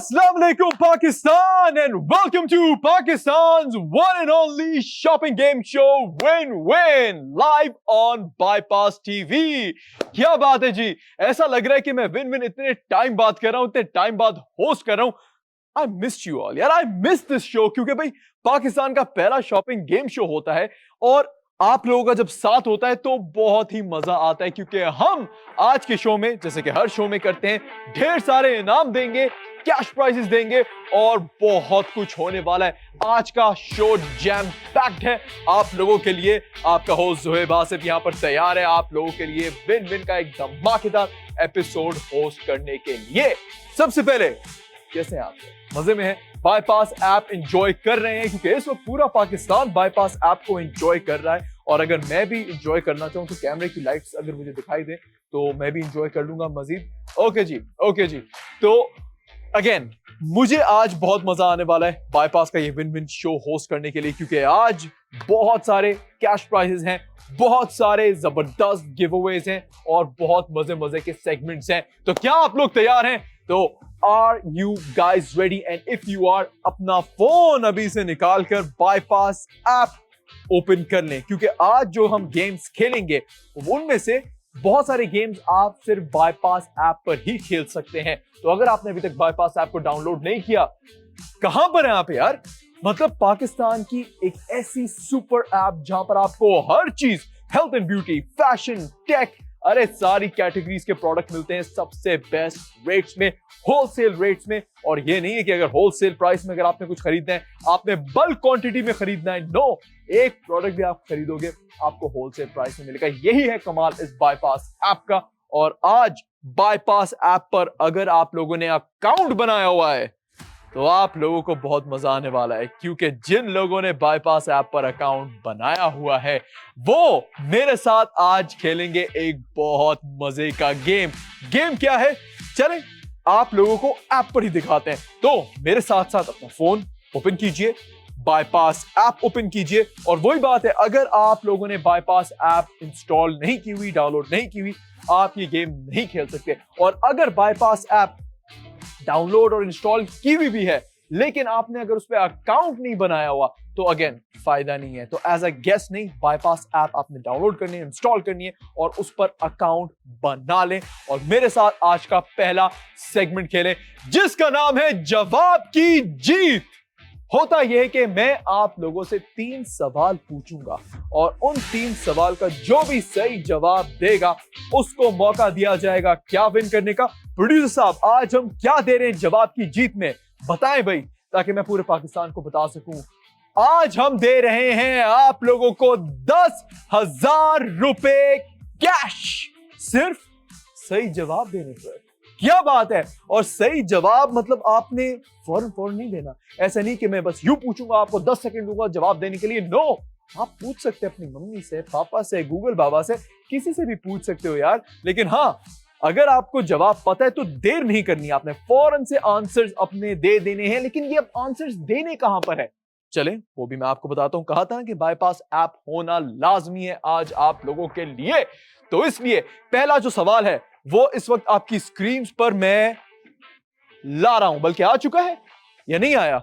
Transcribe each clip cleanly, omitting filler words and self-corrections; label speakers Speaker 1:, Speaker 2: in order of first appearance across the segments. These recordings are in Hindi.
Speaker 1: Assalamu alaikum Pakistan and welcome to Pakistan's one and only shopping game show Win Win live on Bypass TV। क्या बात है जी, ऐसा लग रहा है कि मैं विन विन इतने टाइम बाद कर रहा हूं, इतने टाइम बाद होस्ट कर रहा हूं। I missed you all यार, I missed this show क्योंकि भाई पाकिस्तान का पहला शॉपिंग गेम शो होता है और आप लोगों का जब साथ होता है तो बहुत ही मजा आता है क्योंकि हम आज के शो में जैसे कि हर शो में करते हैं, ढेर सारे इनाम देंगे, कैश प्राइजेस देंगे और बहुत कुछ होने वाला है। आज का शो जैम पैक्ड है आप लोगों के लिए। आपका होस्ट ज़ोहेब आसिफ यहाँ पर तैयार है आप लोगों के लिए विन विन का एक धमाकेदार एपिसोड होस्ट करने के लिए। सबसे पहले कैसे हैं आप? मजे में हैं? बाईपास ऐप एंजॉय कर रहे हैं क्योंकि इस वक्त पूरा पाकिस्तान बाईपास ऐप को एंजॉय कर रहा है और अगर मैं भी एंजॉय करना चाहूं तो कैमरे की लाइट्स अगर मुझे दिखाई दे तो मैं भी एंजॉय कर लूंगा मजीद। ओके जी। तो अगेन मुझे आज बहुत मजा आने वाला है बाईपास का ये विन विन शो होस्ट करने के लिए क्योंकि आज बहुत सारे कैश प्राइजेस हैं, बहुत सारे जबरदस्त गिवअवेज हैं और बहुत मजे के सेगमेंट्स हैं। तो क्या आप लोग तैयार हैं? तो are you guys ready? And if you are, अपना फोन अभी से निकाल कर बाईपास ऐप ओपन कर लें क्योंकि आज जो हम गेम्स खेलेंगे उनमें से बहुत सारे गेम्स आप सिर्फ बाईपास ऐप पर ही खेल सकते हैं। तो अगर आपने अभी तक बाईपास ऐप को डाउनलोड नहीं किया, कहां पर है आप यार? मतलब पाकिस्तान की एक ऐसी सुपर ऐप जहां पर आपको हर चीज, health and beauty, fashion, tech, अरे सारी कैटेगरीज के प्रोडक्ट मिलते हैं सबसे बेस्ट रेट्स में, होलसेल रेट्स में। और ये नहीं है कि अगर होलसेल प्राइस में अगर आपने कुछ खरीदना है, आपने बल्क क्वांटिटी में खरीदना है, नो, एक प्रोडक्ट भी आप खरीदोगे आपको होलसेल प्राइस में मिलेगा। यही है कमाल इस बाईपास ऐप का। और आज बाईपास ऐप पर अगर आप लोगों ने अकाउंट बनाया हुआ है तो आप लोगों को बहुत मजा आने वाला है क्योंकि जिन लोगों ने बाईपास ऐप पर अकाउंट बनाया हुआ है वो मेरे साथ आज खेलेंगे एक बहुत मजे का गेम। गेम क्या है चलें आप लोगों को ऐप पर ही दिखाते हैं। तो मेरे साथ साथ अपना फोन ओपन कीजिए, बाईपास ऐप ओपन कीजिए और वही बात है, अगर आप लोगों ने बाईपास ऐप इंस्टॉल नहीं की हुई, डाउनलोड नहीं की हुई, आप ये गेम नहीं खेल सकते। और अगर बाईपास ऐप डाउनलोड और इंस्टॉल की हुई भी है लेकिन आपने अगर उस पर अकाउंट नहीं बनाया हुआ तो अगेन फायदा नहीं है। तो एज अ गेस्ट नहीं, बाईपास ऐप आपने डाउनलोड करनी है, इंस्टॉल करनी है और उस पर अकाउंट बना लें और मेरे साथ आज का पहला सेगमेंट खेलें जिसका नाम है जवाब की जीत। होता यह है कि मैं आप लोगों से 3 सवाल पूछूंगा और उन 3 सवाल का जो भी सही जवाब देगा उसको मौका दिया जाएगा क्या विन करने का। प्रोड्यूसर साहब आज हम क्या दे रहे हैं जवाब की जीत में, बताएं भाई, ताकि मैं पूरे पाकिस्तान को बता सकूं। आज हम दे रहे हैं आप लोगों को 10,000 रुपए कैश सिर्फ सही जवाब देने पर। क्या बात है। और सही जवाब मतलब आपने फौरन नहीं देना। ऐसा नहीं कि मैं बस यूं पूछूंगा आपको 10 सेकंड दूंगा जवाब देने के लिए, नो, आप पूछ सकते हैं अपनी मम्मी से, पापा से, गूगल बाबा से, किसी से भी पूछ सकते हो यार। लेकिन हाँ, अगर आपको जवाब पता है तो देर नहीं करनी, आपने फौरन से आंसर्स अपने दे देने हैं। लेकिन ये अब आंसर्स देने कहां पर है चले वो भी मैं आपको बताता हूं। कहा था कि बाईपास ऐप होना लाजमी है आज आप लोगों के लिए। तो इसलिए पहला जो सवाल है वो इस वक्त आपकी स्क्रीन पर मैं ला रहा हूं, बल्कि आ चुका है या नहीं आया,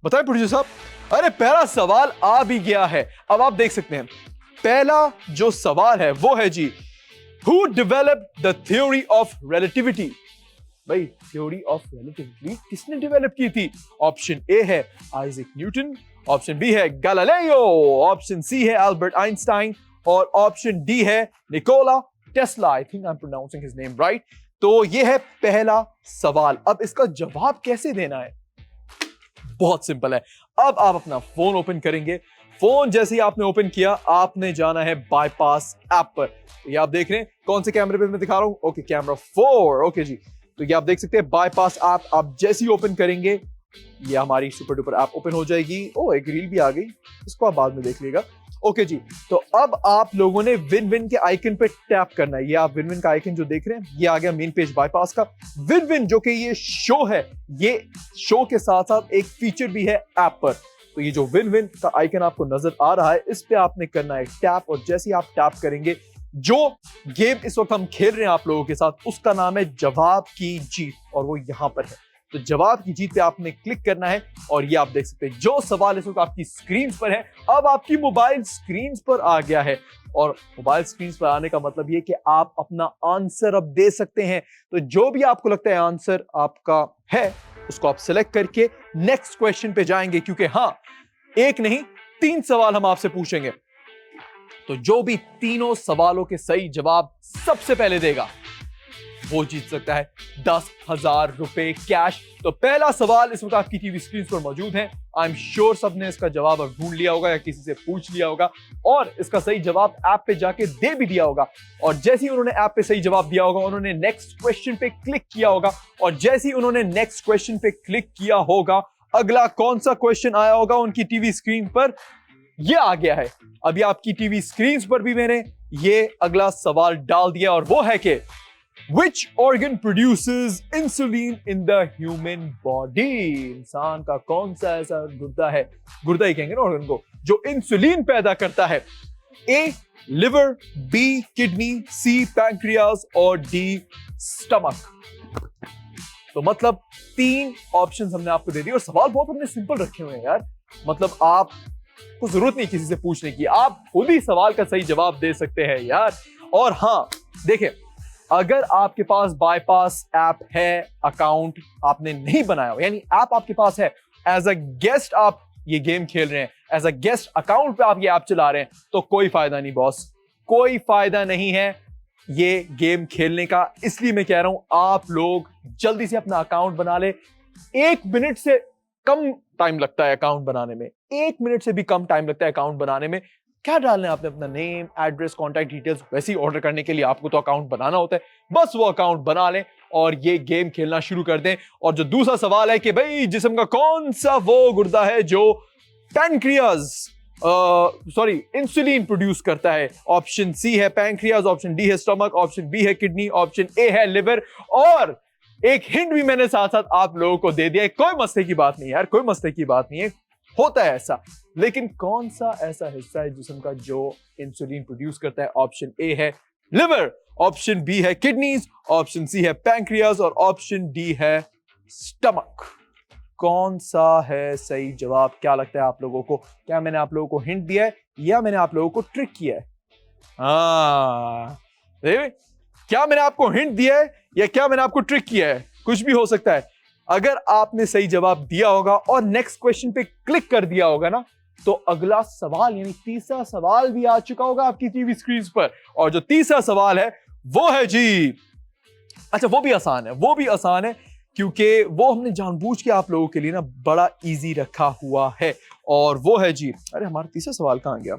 Speaker 1: बताएं प्रोड्यूसर साहब। अरे पहला सवाल आ भी गया है, अब आप देख सकते हैं। पहला जो सवाल है वो है जी, who developed the theory of relativity? भाई थ्योरी ऑफ रिलेटिविटी किसने डेवलप की थी? ऑप्शन ए है आइजैक न्यूटन, ऑप्शन बी है गैलीलियो, ऑप्शन सी है अल्बर्ट आइंस्टाइन और ऑप्शन डी है Nikola Tesla. I think I am pronouncing his name right. तो यह है पहला सवाल। अब इसका जवाब कैसे देना है? बहुत सिंपल है। अब आप अपना फोन ओपन करेंगे, फोन जैसे ही आपने ओपन किया आपने जाना है बाईपास ऐप पर। तो ये आप देख रहे हैं कौन से कैमरे पे मैं दिखा रहा हूं? Okay, camera 4। ओके जी, तो ये आप देख सकते हैं बाईपास ऐप आप जैसे ही ओपन करेंगे ये हमारी सुपर डुपर ऐप ओपन हो जाएगी। ओ, एक रील भी आ गई, इसको आप बाद में देख लीजिएगा। ओके जी, तो अब आप लोगों ने विन विन के आइकन पे टैप करना है। ये आप विन विन का आइकन जो देख रहे हैं ये आ गया मेन पेज बाईपास का। विन विन जो कि ये शो है, ये शो के साथ साथ एक फीचर भी है ऐप पर। तो ये जो विन विन का आइकन आपको नजर आ रहा है इस पे आपने करना है टैप और जैसे ही आप टैप करेंगे जो गेम इस वक्त हम खेल रहे हैं आप लोगों के साथ उसका नाम है जवाब की जीत और वो यहां पर है। तो जवाब की जीत पे आपने क्लिक करना है और ये आप देख सकते हैं जो सवाल इस वक्त आपकी स्क्रीन पर है अब आपकी मोबाइल स्क्रीन पर आ गया है। और मोबाइल स्क्रीन पर आने का मतलब ये कि आप अपना आंसर अब दे सकते हैं। तो जो भी आपको लगता है आंसर आपका है उसको आप सिलेक्ट करके नेक्स्ट क्वेश्चन पे जाएंगे, क्योंकि हाँ, एक नहीं 3 सवाल हम आपसे पूछेंगे। तो जो भी तीनों सवालों के सही जवाब सबसे पहले देगा वो जीत सकता है 10,000 रुपए कैश। तो पहला सवाल इस वक्त आपकी टीवी स्क्रीन पर मौजूद है। आई एम श्योर सबने इसका जवाब अब ढूंढ लिया होगा या किसी से पूछ लिया होगा और इसका सही जवाब ऐप पे जाके दे भी दिया होगा। और जैसे ही उन्होंने ऐप पे सही जवाब दिया होगा उन्होंने नेक्स्ट क्वेश्चन पे क्लिक किया होगा और जैसे ही उन्होंने नेक्स्ट क्वेश्चन पे क्लिक किया होगा अगला कौन सा क्वेश्चन आया होगा उनकी टीवी स्क्रीन पर, ये आ गया है। अभी आपकी टीवी स्क्रीन पर भी मैंने ये अगला सवाल डाल दिया और वो है कि Which organ produces insulin in the human body? इंसान का कौन सा ऐसा गुर्दा है, गुर्दा ही कहेंगे ना ऑर्गन को, जो इंसुलिन पैदा करता है? A. Liver, B. Kidney, C. Pancreas और D. स्टमक। तो मतलब 3 ऑप्शंस हमने आपको दे दिए और सवाल बहुत हमने सिंपल रखे हुए हैं यार। मतलब आपको जरूरत नहीं किसी से पूछने की, आप खुद ही सवाल का सही जवाब दे सकते हैं यार। और हाँ देखिए, अगर आपके पास बाईपास ऐप है, अकाउंट आपने नहीं बनाया हो, यानी ऐप आपके पास है, एज अ गेस्ट आप ये गेम खेल रहे हैं, एज अ गेस्ट अकाउंट पे आप ये ऐप चला रहे हैं, तो कोई फायदा नहीं बॉस, कोई फायदा नहीं है ये गेम खेलने का। इसलिए मैं कह रहा हूं आप लोग जल्दी से अपना अकाउंट बना ले। 1 मिनट से कम टाइम लगता है अकाउंट बनाने में, 1 मिनट से भी कम टाइम लगता है अकाउंट बनाने में। क्या डालना है आपने? अपना नेम, एड्रेस, कॉन्टैक्ट डिटेल्स। वैसे ही ऑर्डर करने के लिए आपको तो अकाउंट बनाना होता है, बस वो अकाउंट बना लें और ये गेम खेलना शुरू कर दें। और जो दूसरा सवाल है कि भाई जिस्म का कौन सा वो गुर्दा है जो पैंक्रियास इंसुलिन प्रोड्यूस करता है? ऑप्शन सी है पैंक्रियास, ऑप्शन डी है स्टमक, ऑप्शन बी है किडनी, ऑप्शन ए है लिवर। और एक हिंट भी मैंने साथ साथ आप लोगों को दे दिया है। कोई मसले की बात नहीं यार, कोई मसले की बात नहीं है, होता है ऐसा। लेकिन कौन सा ऐसा हिस्सा है जिस्म का जो इंसुलिन प्रोड्यूस करता है? ऑप्शन ए है लिवर, ऑप्शन बी है किडनीज, ऑप्शन सी है पैंक्रियास और ऑप्शन डी है स्टमक। कौन सा है सही जवाब? क्या लगता है आप लोगों को? क्या मैंने आप लोगों को हिंट दिया है या मैंने आप लोगों को ट्रिक किया है? क्या मैंने आपको हिंट दिया है या क्या मैंने आपको ट्रिक किया है? कुछ भी हो सकता है। अगर आपने सही जवाब दिया होगा और नेक्स्ट क्वेश्चन पे क्लिक कर दिया होगा ना, तो अगला सवाल यानी तीसरा सवाल भी आ चुका होगा आपकी टीवी स्क्रीन पर। और जो तीसरा सवाल है वो है जी, अच्छा वो भी आसान है, वो भी आसान है क्योंकि वो हमने जानबूझ के आप लोगों के लिए ना बड़ा इजी रखा हुआ है। और वो है जी, अरे हमारा तीसरा सवाल कहां गया?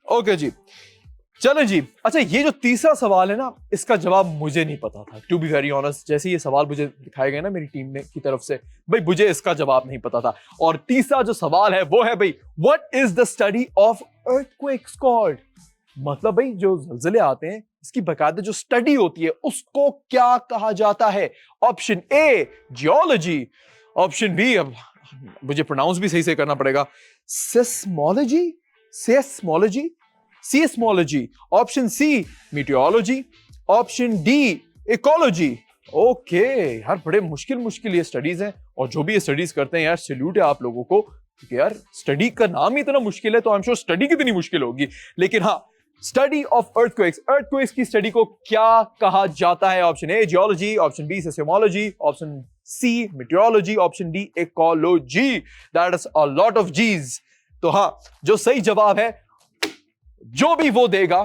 Speaker 1: ओके जी, चलो जी। अच्छा ये जो तीसरा सवाल है ना, इसका जवाब मुझे नहीं पता था, टू बी वेरी ऑनेस्ट। जैसे ये सवाल मुझे दिखाए गए ना मेरी टीम ने की तरफ से, भाई मुझे इसका जवाब नहीं पता था। और तीसरा जो सवाल है वो है भाई, what is the study of earthquakes called? मतलब भाई जो ज़लज़ले आते हैं इसकी बाकायदा जो स्टडी होती है उसको क्या कहा जाता है? Option A geology, option B, अब मुझे प्रोनाउंस भी सही से करना पड़ेगा, seismology, seismology, seismology, option C meteorology, option D ecology. Okay यार, बड़े मुश्किल मुश्किल ये स्टडीज हैं और जो भी ये स्टडीज करते हैं यार सैल्यूट है आप लोगों को, क्योंकि यार स्टडी का नाम ही इतना मुश्किल है तो आई एम श्योर स्टडी कितनी मुश्किल होगी। लेकिन हाँ, स्टडी ऑफ अर्थक्वेक्स, अर्थक्वेक्स की स्टडी को क्या कहा जाता है? Option A geology, option B seismology, option C meteorology, option D ecology. That is a lot of G's. तो हाँ, जो सही जवाब है जो भी वो देगा,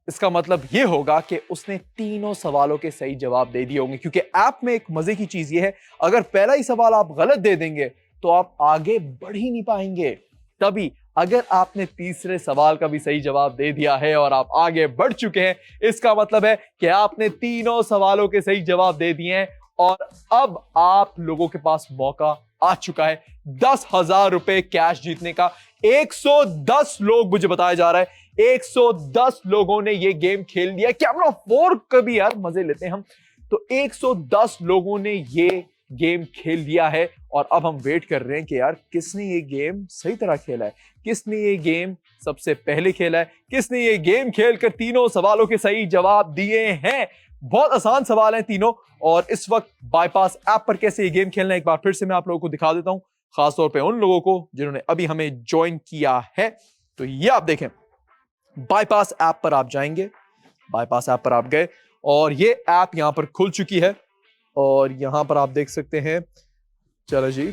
Speaker 1: इसका मतलब यह होगा कि उसने तीनों सवालों के सही जवाब दे दिए होंगे। क्योंकि ऐप में एक मजे की चीज यह है, अगर पहला ही सवाल आप गलत दे देंगे तो आप आगे बढ़ ही नहीं पाएंगे। तभी अगर आपने तीसरे सवाल का भी सही जवाब दे दिया है और आप आगे बढ़ चुके हैं, इसका मतलब है कि आपने तीनों सवालों के सही जवाब दे दिए हैं और अब आप लोगों के पास मौका आ चुका है 10,000 रुपए कैश जीतने का। 110 लोग, मुझे बताया जा रहा है 110 लोगों ने ये गेम खेल लिया। कैमरा 4 का भी यार मजे लेते हैं हम। तो 110 लोगों ने ये गेम खेल लिया है और अब हम वेट कर रहे हैं कि यार किसने ये गेम सही तरह खेला है, किसने ये गेम सबसे पहले खेला है, किसने ये गेम खेलकर तीनों सवालों के सही जवाब दिए हैं। बहुत आसान सवाल हैं तीनों, और इस वक्त बाईपास ऐप पर कैसे ये गेम खेलना है एक बार फिर से मैं आप लोगों को दिखा देता हूं, खासतौर पे उन लोगों को जिन्होंने अभी हमें ज्वाइन किया है। तो ये आप देखें, बाईपास ऐप पर आप जाएंगे, बाईपास ऐप पर आप गए और ये ऐप यहां पर खुल चुकी है और यहां पर आप देख सकते हैं। चलो जी,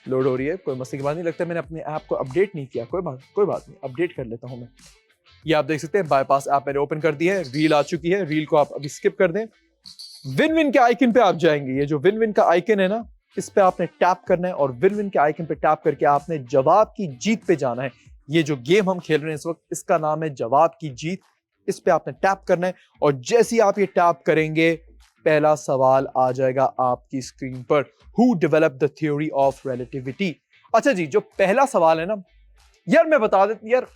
Speaker 1: लोड हो रही है, कोई मसले की बात नहीं। लगता है मैंने अपने ऐप को अपडेट नहीं किया, कोई बात नहीं, अपडेट कर लेता हूं मैं। ये आप देख सकते हैं बाईपास ऐप मैंने ओपन कर दी है, रील आ चुकी है, रील को आप अभी स्किप कर दें। विन विन के आइकन पे आप जाएंगे, ये जो विन विन का आइकन है ना, इस पे आपने टैप करना है और विन विन के आइकन पे टैप करके आपने जवाब की जीत पे जाना है। ये जो गेम हम खेल रहे हैं इस वक्त, इसका नाम है जवाब की जीत। इस पे आपने टैप करना है और जैसे ही आप ये टैप करेंगे पहला सवाल आ जाएगा आपकी स्क्रीन पर, who develop the theory of relativity. अच्छा जी, जो पहला सवाल है ना यार, मैं बता देता यार,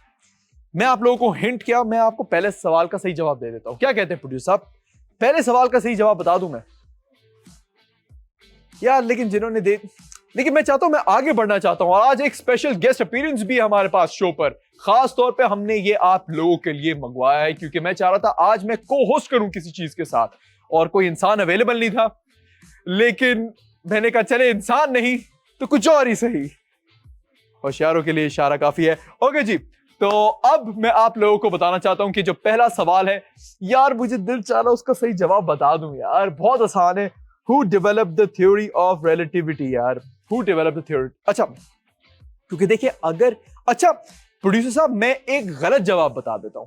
Speaker 1: मैं आप लोगों को हिंट किया, मैं आपको पहले सवाल का सही जवाब दे देता हूं। क्या कहते हैं प्रोड्यूसर साहब, पहले सवाल का सही जवाब बता दूं मैं यार? लेकिन मैं चाहता हूं, मैं आगे बढ़ना चाहता हूं और आज एक स्पेशल गेस्ट अपीयरेंस भी है हमारे पास शो पर। खास तौर पे हमने ये आप लोगों के लिए मंगवाया है क्योंकि मैं चाह रहा था आज मैं को होस्ट करूं किसी चीज के साथ और कोई इंसान अवेलेबल नहीं था, लेकिन मैंने कहा चले इंसान नहीं तो कुछ और ही सही। होशियारों के लिए इशारा काफी है। ओके जी, तो अब मैं आप लोगों को बताना चाहता हूं कि जो पहला सवाल है यार, मुझे दिल चाह रहा उसका सही जवाब बता दूं यार, बहुत आसान है। Who develop the theory of relativity यार, हु डेवलप द थ्योरी। अच्छा, क्योंकि देखिए अच्छा प्रोड्यूसर साहब, मैं एक गलत जवाब बता देता हूं,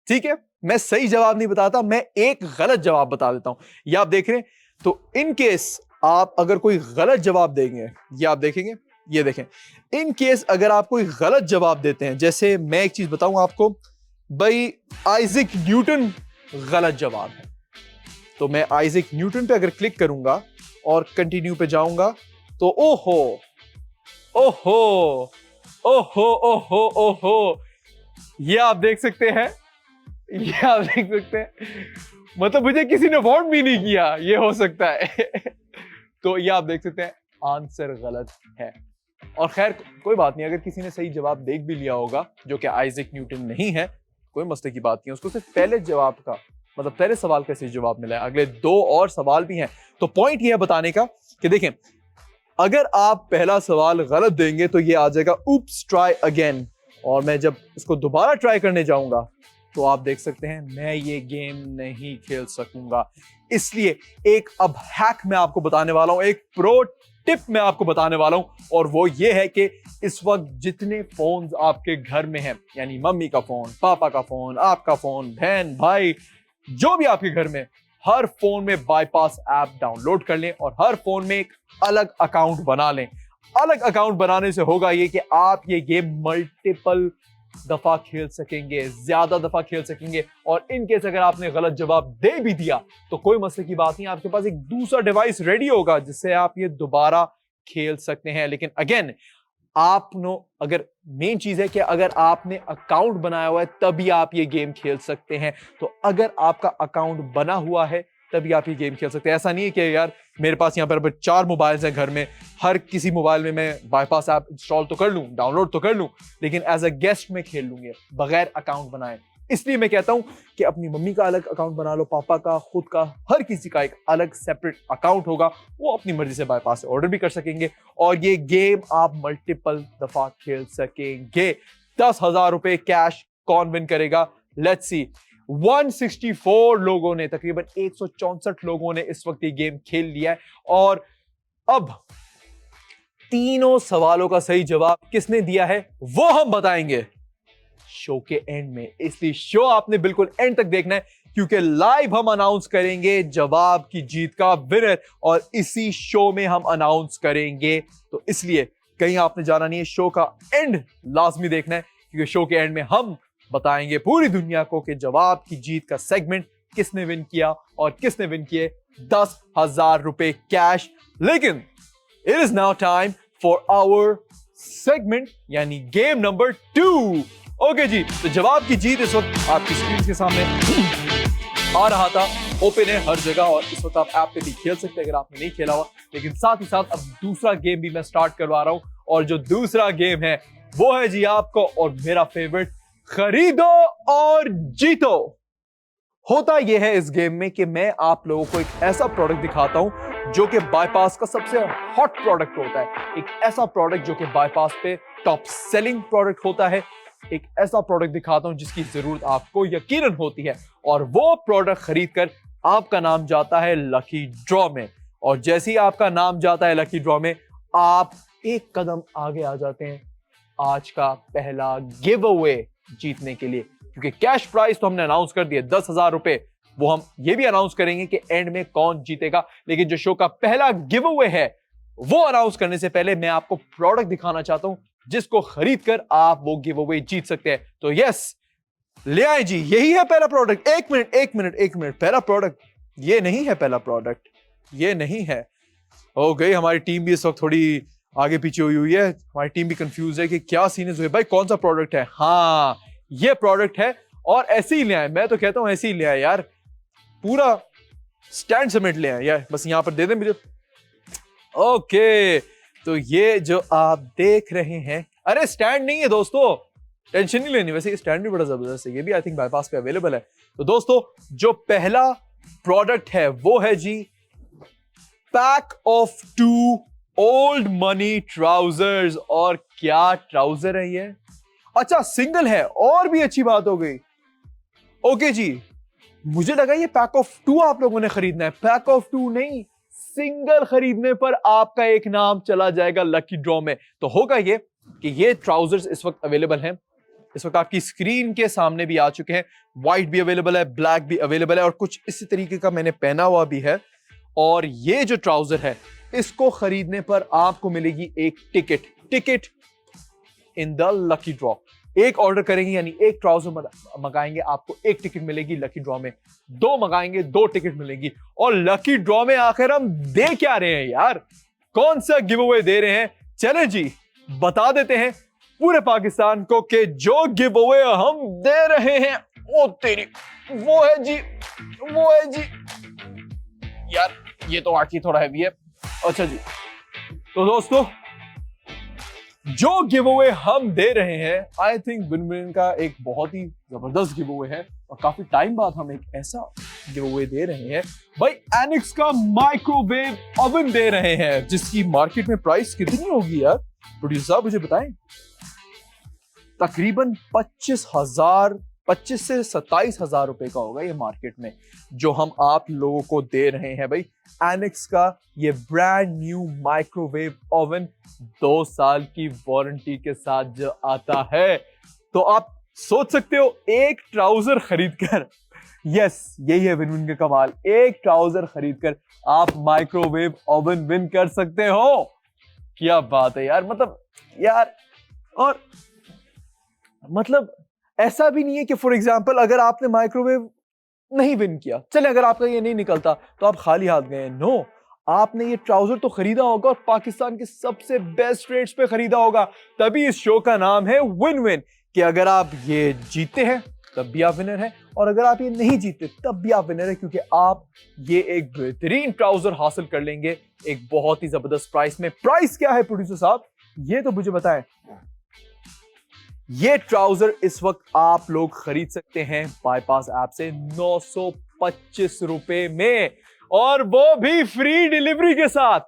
Speaker 1: ठीक है? मैं सही जवाब नहीं बताता, मैं एक गलत जवाब बता देता हूं। ये आप देख रहे हैं, तो इन केस आप अगर कोई गलत जवाब देंगे, ये आप देखेंगे, ये देखें, इन केस अगर आप कोई गलत जवाब देते हैं, जैसे मैं एक चीज बताऊं आपको, भाई आइजैक न्यूटन गलत जवाब है, तो मैं आइजैक न्यूटन पे अगर क्लिक करूंगा और कंटिन्यू पे जाऊंगा तो ओहो ओहो ओहो ओहो ओहो, ये आप देख सकते हैं, ये आप देख सकते हैं, मतलब मुझे किसी ने वार्न भी नहीं किया, ये हो सकता है। तो ये आप देख सकते हैं आंसर गलत है। और खैर कोई बात नहीं, अगर किसी ने सही जवाब देख भी लिया होगा जो कि आइजैक न्यूटन नहीं है, कोई मसले की बात नहीं है, उसको सिर्फ पहले जवाब का मतलब पहले सवाल का सही जवाब मिला है, अगले दो और सवाल भी हैं। तो पॉइंट ये है बताने का कि देखें, अगर आप पहला सवाल गलत देंगे तो ये आ जाएगा उप्स ट्राई अगेन, और मैं जब इसको दोबारा ट्राई करने जाऊंगा तो आप देख सकते हैं मैं ये गेम नहीं खेल सकूंगा। इसलिए एक अब हैक मैं आपको बताने वाला हूं, एक प्रो टिप मैं आपको बताने वाला हूं, और वो ये है कि इस वक्त जितने फोन्स आपके घर में हैं, यानी मम्मी का फोन, पापा का फोन, आपका फोन, बहन, भाई, जो भी आपके घर में, हर फोन में बाईपास ऐप डाउनलोड कर लें और हर फोन में एक अलग अकाउंट बना लें। अलग अकाउंट बनाने से होगा ये कि आप ये गेम मल्टीपल दफा खेल सकेंगे, ज्यादा दफा खेल सकेंगे, और इन केस अगर आपने गलत जवाब दे भी दिया तो कोई मसले की बात नहीं, आपके पास एक दूसरा डिवाइस रेडी होगा जिससे आप ये दोबारा खेल सकते हैं। लेकिन अगेन अगर मेन चीज है कि अगर आपने अकाउंट बनाया हुआ है तभी आप ये गेम खेल सकते हैं। तो अगर आपका अकाउंट बना हुआ है तभी आप ये गेम खेल सकते हैं। ऐसा नहीं है कि यार मेरे पास यहाँ पर 4 मोबाइल्स हैं घर में, हर किसी मोबाइल में मैं बाईपास ऐप इंस्टॉल तो कर लूं, डाउनलोड तो कर लूं, लेकिन एज अ गेस्ट में खेल लूंगे बगैर अकाउंट बनाए। इसलिए मैं कहता हूं कि अपनी मम्मी का अलग अकाउंट बना लो, पापा का, खुद का, हर किसी का एक अलग सेपरेट अकाउंट होगा, वो अपनी मर्जी से बाईपास से ऑर्डर भी कर सकेंगे और ये गेम आप मल्टीपल दफा खेल सकेंगे। 10,000 रुपए कैश कौन विन करेगा? Let's see. 164 लोगों ने, तकरीबन 164 लोगों ने इस वक्त ये गेम खेल लिया है, और अब तीनों सवालों का सही जवाब किसने दिया है वो हम बताएंगे शो के एंड में। इसलिए शो आपने बिल्कुल एंड तक देखना है क्योंकि लाइव हम अनाउंस करेंगे जवाब की जीत का विनर, और इसी शो में हम अनाउंस करेंगे। तो इसलिए कहीं आपने जाना नहीं है, शो का एंड लाजमी देखना है क्योंकि शो के एंड में हम बताएंगे पूरी दुनिया को कि जवाब की जीत का सेगमेंट किसने विन किया और किसने विन किए 10,000 रुपए कैश। लेकिन it is now time for our segment यानी गेम नंबर 2। ओके जी, तो जवाब की जीत इस वक्त आपकी स्क्रीन के सामने आ रहा था, ओपन है हर जगह, और इस वक्त आप ऐप पे भी खेल सकते हैं अगर आपने नहीं खेला हुआ। लेकिन साथ ही साथ अब दूसरा गेम भी मैं स्टार्ट करवा रहा हूं, और जो दूसरा गेम है वो है जी आपको और मेरा फेवरेट, खरीदो और जीतो। होता यह है इस गेम में कि मैं आप लोगों को एक ऐसा प्रोडक्ट दिखाता हूं जो कि बाईपास का सबसे हॉट प्रोडक्ट होता है, एक ऐसा प्रोडक्ट जो कि बाईपास पे टॉप सेलिंग प्रोडक्ट होता है, एक ऐसा प्रोडक्ट दिखाता हूं जिसकी जरूरत आपको यकीनन होती है, और वो प्रोडक्ट खरीदकर आपका नाम जाता है लकी ड्रॉ में। और जैसे ही आपका नाम जाता है लकी ड्रॉ में, आप एक कदम आगे आ जाते हैं आज का पहला गिव अवे जीतने के लिए, क्योंकि कैश प्राइस तो हमने अनाउंस कर दिया 10,000 रुपए, वो हम ये भी अनाउंस करेंगे कि एंड में कौन जीतेगा। लेकिन जो शो का पहला गिव अवे है वो अनाउंस करने से पहले मैं आपको प्रोडक्ट दिखाना चाहता हूं जिसको खरीदकर आप वो गिव अवे जीत सकते हैं। तो यस, ले आए जी, यही है पहला प्रोडक्ट। एक मिनट, पहला प्रोडक्ट ये नहीं है, पहला प्रोडक्ट ये नहीं है। हो गई, हमारी टीम भी इस वक्त थोड़ी आगे पीछे हुई है, हमारी टीम भी कंफ्यूज है कि क्या सीन है भाई, कौन सा प्रोडक्ट है। हाँ, ये प्रोडक्ट है, और ऐसे ही ले आए, मैं तो कहता हूं ऐसे ही ले आए यार, पूरा स्टैंड समेट ले आए यार, बस यहां पर दे दें मुझे। ओके, तो ये जो आप देख रहे हैं, अरे स्टैंड नहीं है दोस्तों, टेंशन नहीं लेनी, वैसे ये स्टैंड भी बड़ा जबरदस्त है, ये भी आई थिंक बाईपास पे अवेलेबल है। तो दोस्तों, जो पहला प्रोडक्ट है वो है जी pack of 2 old money trousers. और क्या ट्राउजर है ये? अच्छा, सिंगल है, और भी अच्छी बात हो गई। ओके जी, मुझे लगा ये पैक ऑफ 2 आप लोगों ने खरीदना है, पैक ऑफ 2 नहीं, सिंगल खरीदने पर आपका एक नाम चला जाएगा लकी ड्रॉ में। तो होगा ये कि ये ट्राउजर्स इस वक्त अवेलेबल हैं, इस वक्त आपकी स्क्रीन के सामने भी आ चुके हैं, व्हाइट भी अवेलेबल है, ब्लैक भी अवेलेबल है, और कुछ इसी तरीके का मैंने पहना हुआ भी है। और ये जो ट्राउजर है, इसको खरीदने पर आपको मिलेगी एक ticket in the lucky draw. एक ऑर्डर करेंगे यानी एक ट्राउजर मंगाएंगे, आपको एक टिकट मिलेगी लकी ड्रॉ में, 2 मंगाएंगे 2 टिकट मिलेगी। और लकी ड्रॉ में आखिर हम दे क्या रहे हैं यार, कौन सा गिव अवे दे रहे हैं? चले जी, बता देते हैं पूरे पाकिस्तान को कि जो गिव अवे हम दे रहे हैं ओ तेरी, वो है जी यार, ये तो वाकई थोड़ा हैवी है। अच्छा जी, तो दोस्तों, जो गिव अवे हम दे रहे हैं, आई थिंक विन विन का एक बहुत ही जबरदस्त गिव अवे है, और काफी टाइम बाद हम एक ऐसा गिव अवे दे रहे हैं भाई, एनिक्स का माइक्रोवेव ओवन दे रहे हैं, जिसकी मार्केट में प्राइस कितनी होगी यार? प्रोड्यूसर साहब मुझे बताएं। तकरीबन 25 से 27,000 रुपए का होगा ये मार्केट में, जो हम आप लोगों को दे रहे हैं भाई। एनिक्स का ये ब्रांड न्यू माइक्रोवेव ओवन 2 साल की वारंटी के साथ जो आता है। तो आप सोच सकते हो, एक ट्राउजर खरीदकर, यस यही है विन विन का कमाल, एक ट्राउजर खरीदकर आप माइक्रोवेव ओवन विन कर सकते हो। क्या बात है यार, मतलब यार, और मतलब ऐसा भी नहीं है कि फॉर एग्जांपल अगर आपने माइक्रोवेव नहीं विन किया, चले अगर आपका ये नहीं निकलता तो आप खाली हाथ गए। नो, आपने ये ट्राउजर तो खरीदा होगा, और पाकिस्तान के सबसे बेस्ट रेट्स पे खरीदा होगा, तभी इस शो का नाम है विन विन, कि अगर आप ये जीतते हैं तब भी आप विनर हैं, और अगर आप ये नहीं जीतते तब भी आप विनर हैं, क्योंकि आप ये एक बेहतरीन ट्राउजर हासिल कर लेंगे एक बहुत ही जबरदस्त प्राइस में। प्राइस क्या है प्रोड्यूसर साहब, ये तो मुझे बताएं। ये ट्राउजर इस वक्त आप लोग खरीद सकते हैं बाईपास ऐप से 925 रुपए में, और वो भी फ्री डिलीवरी के साथ।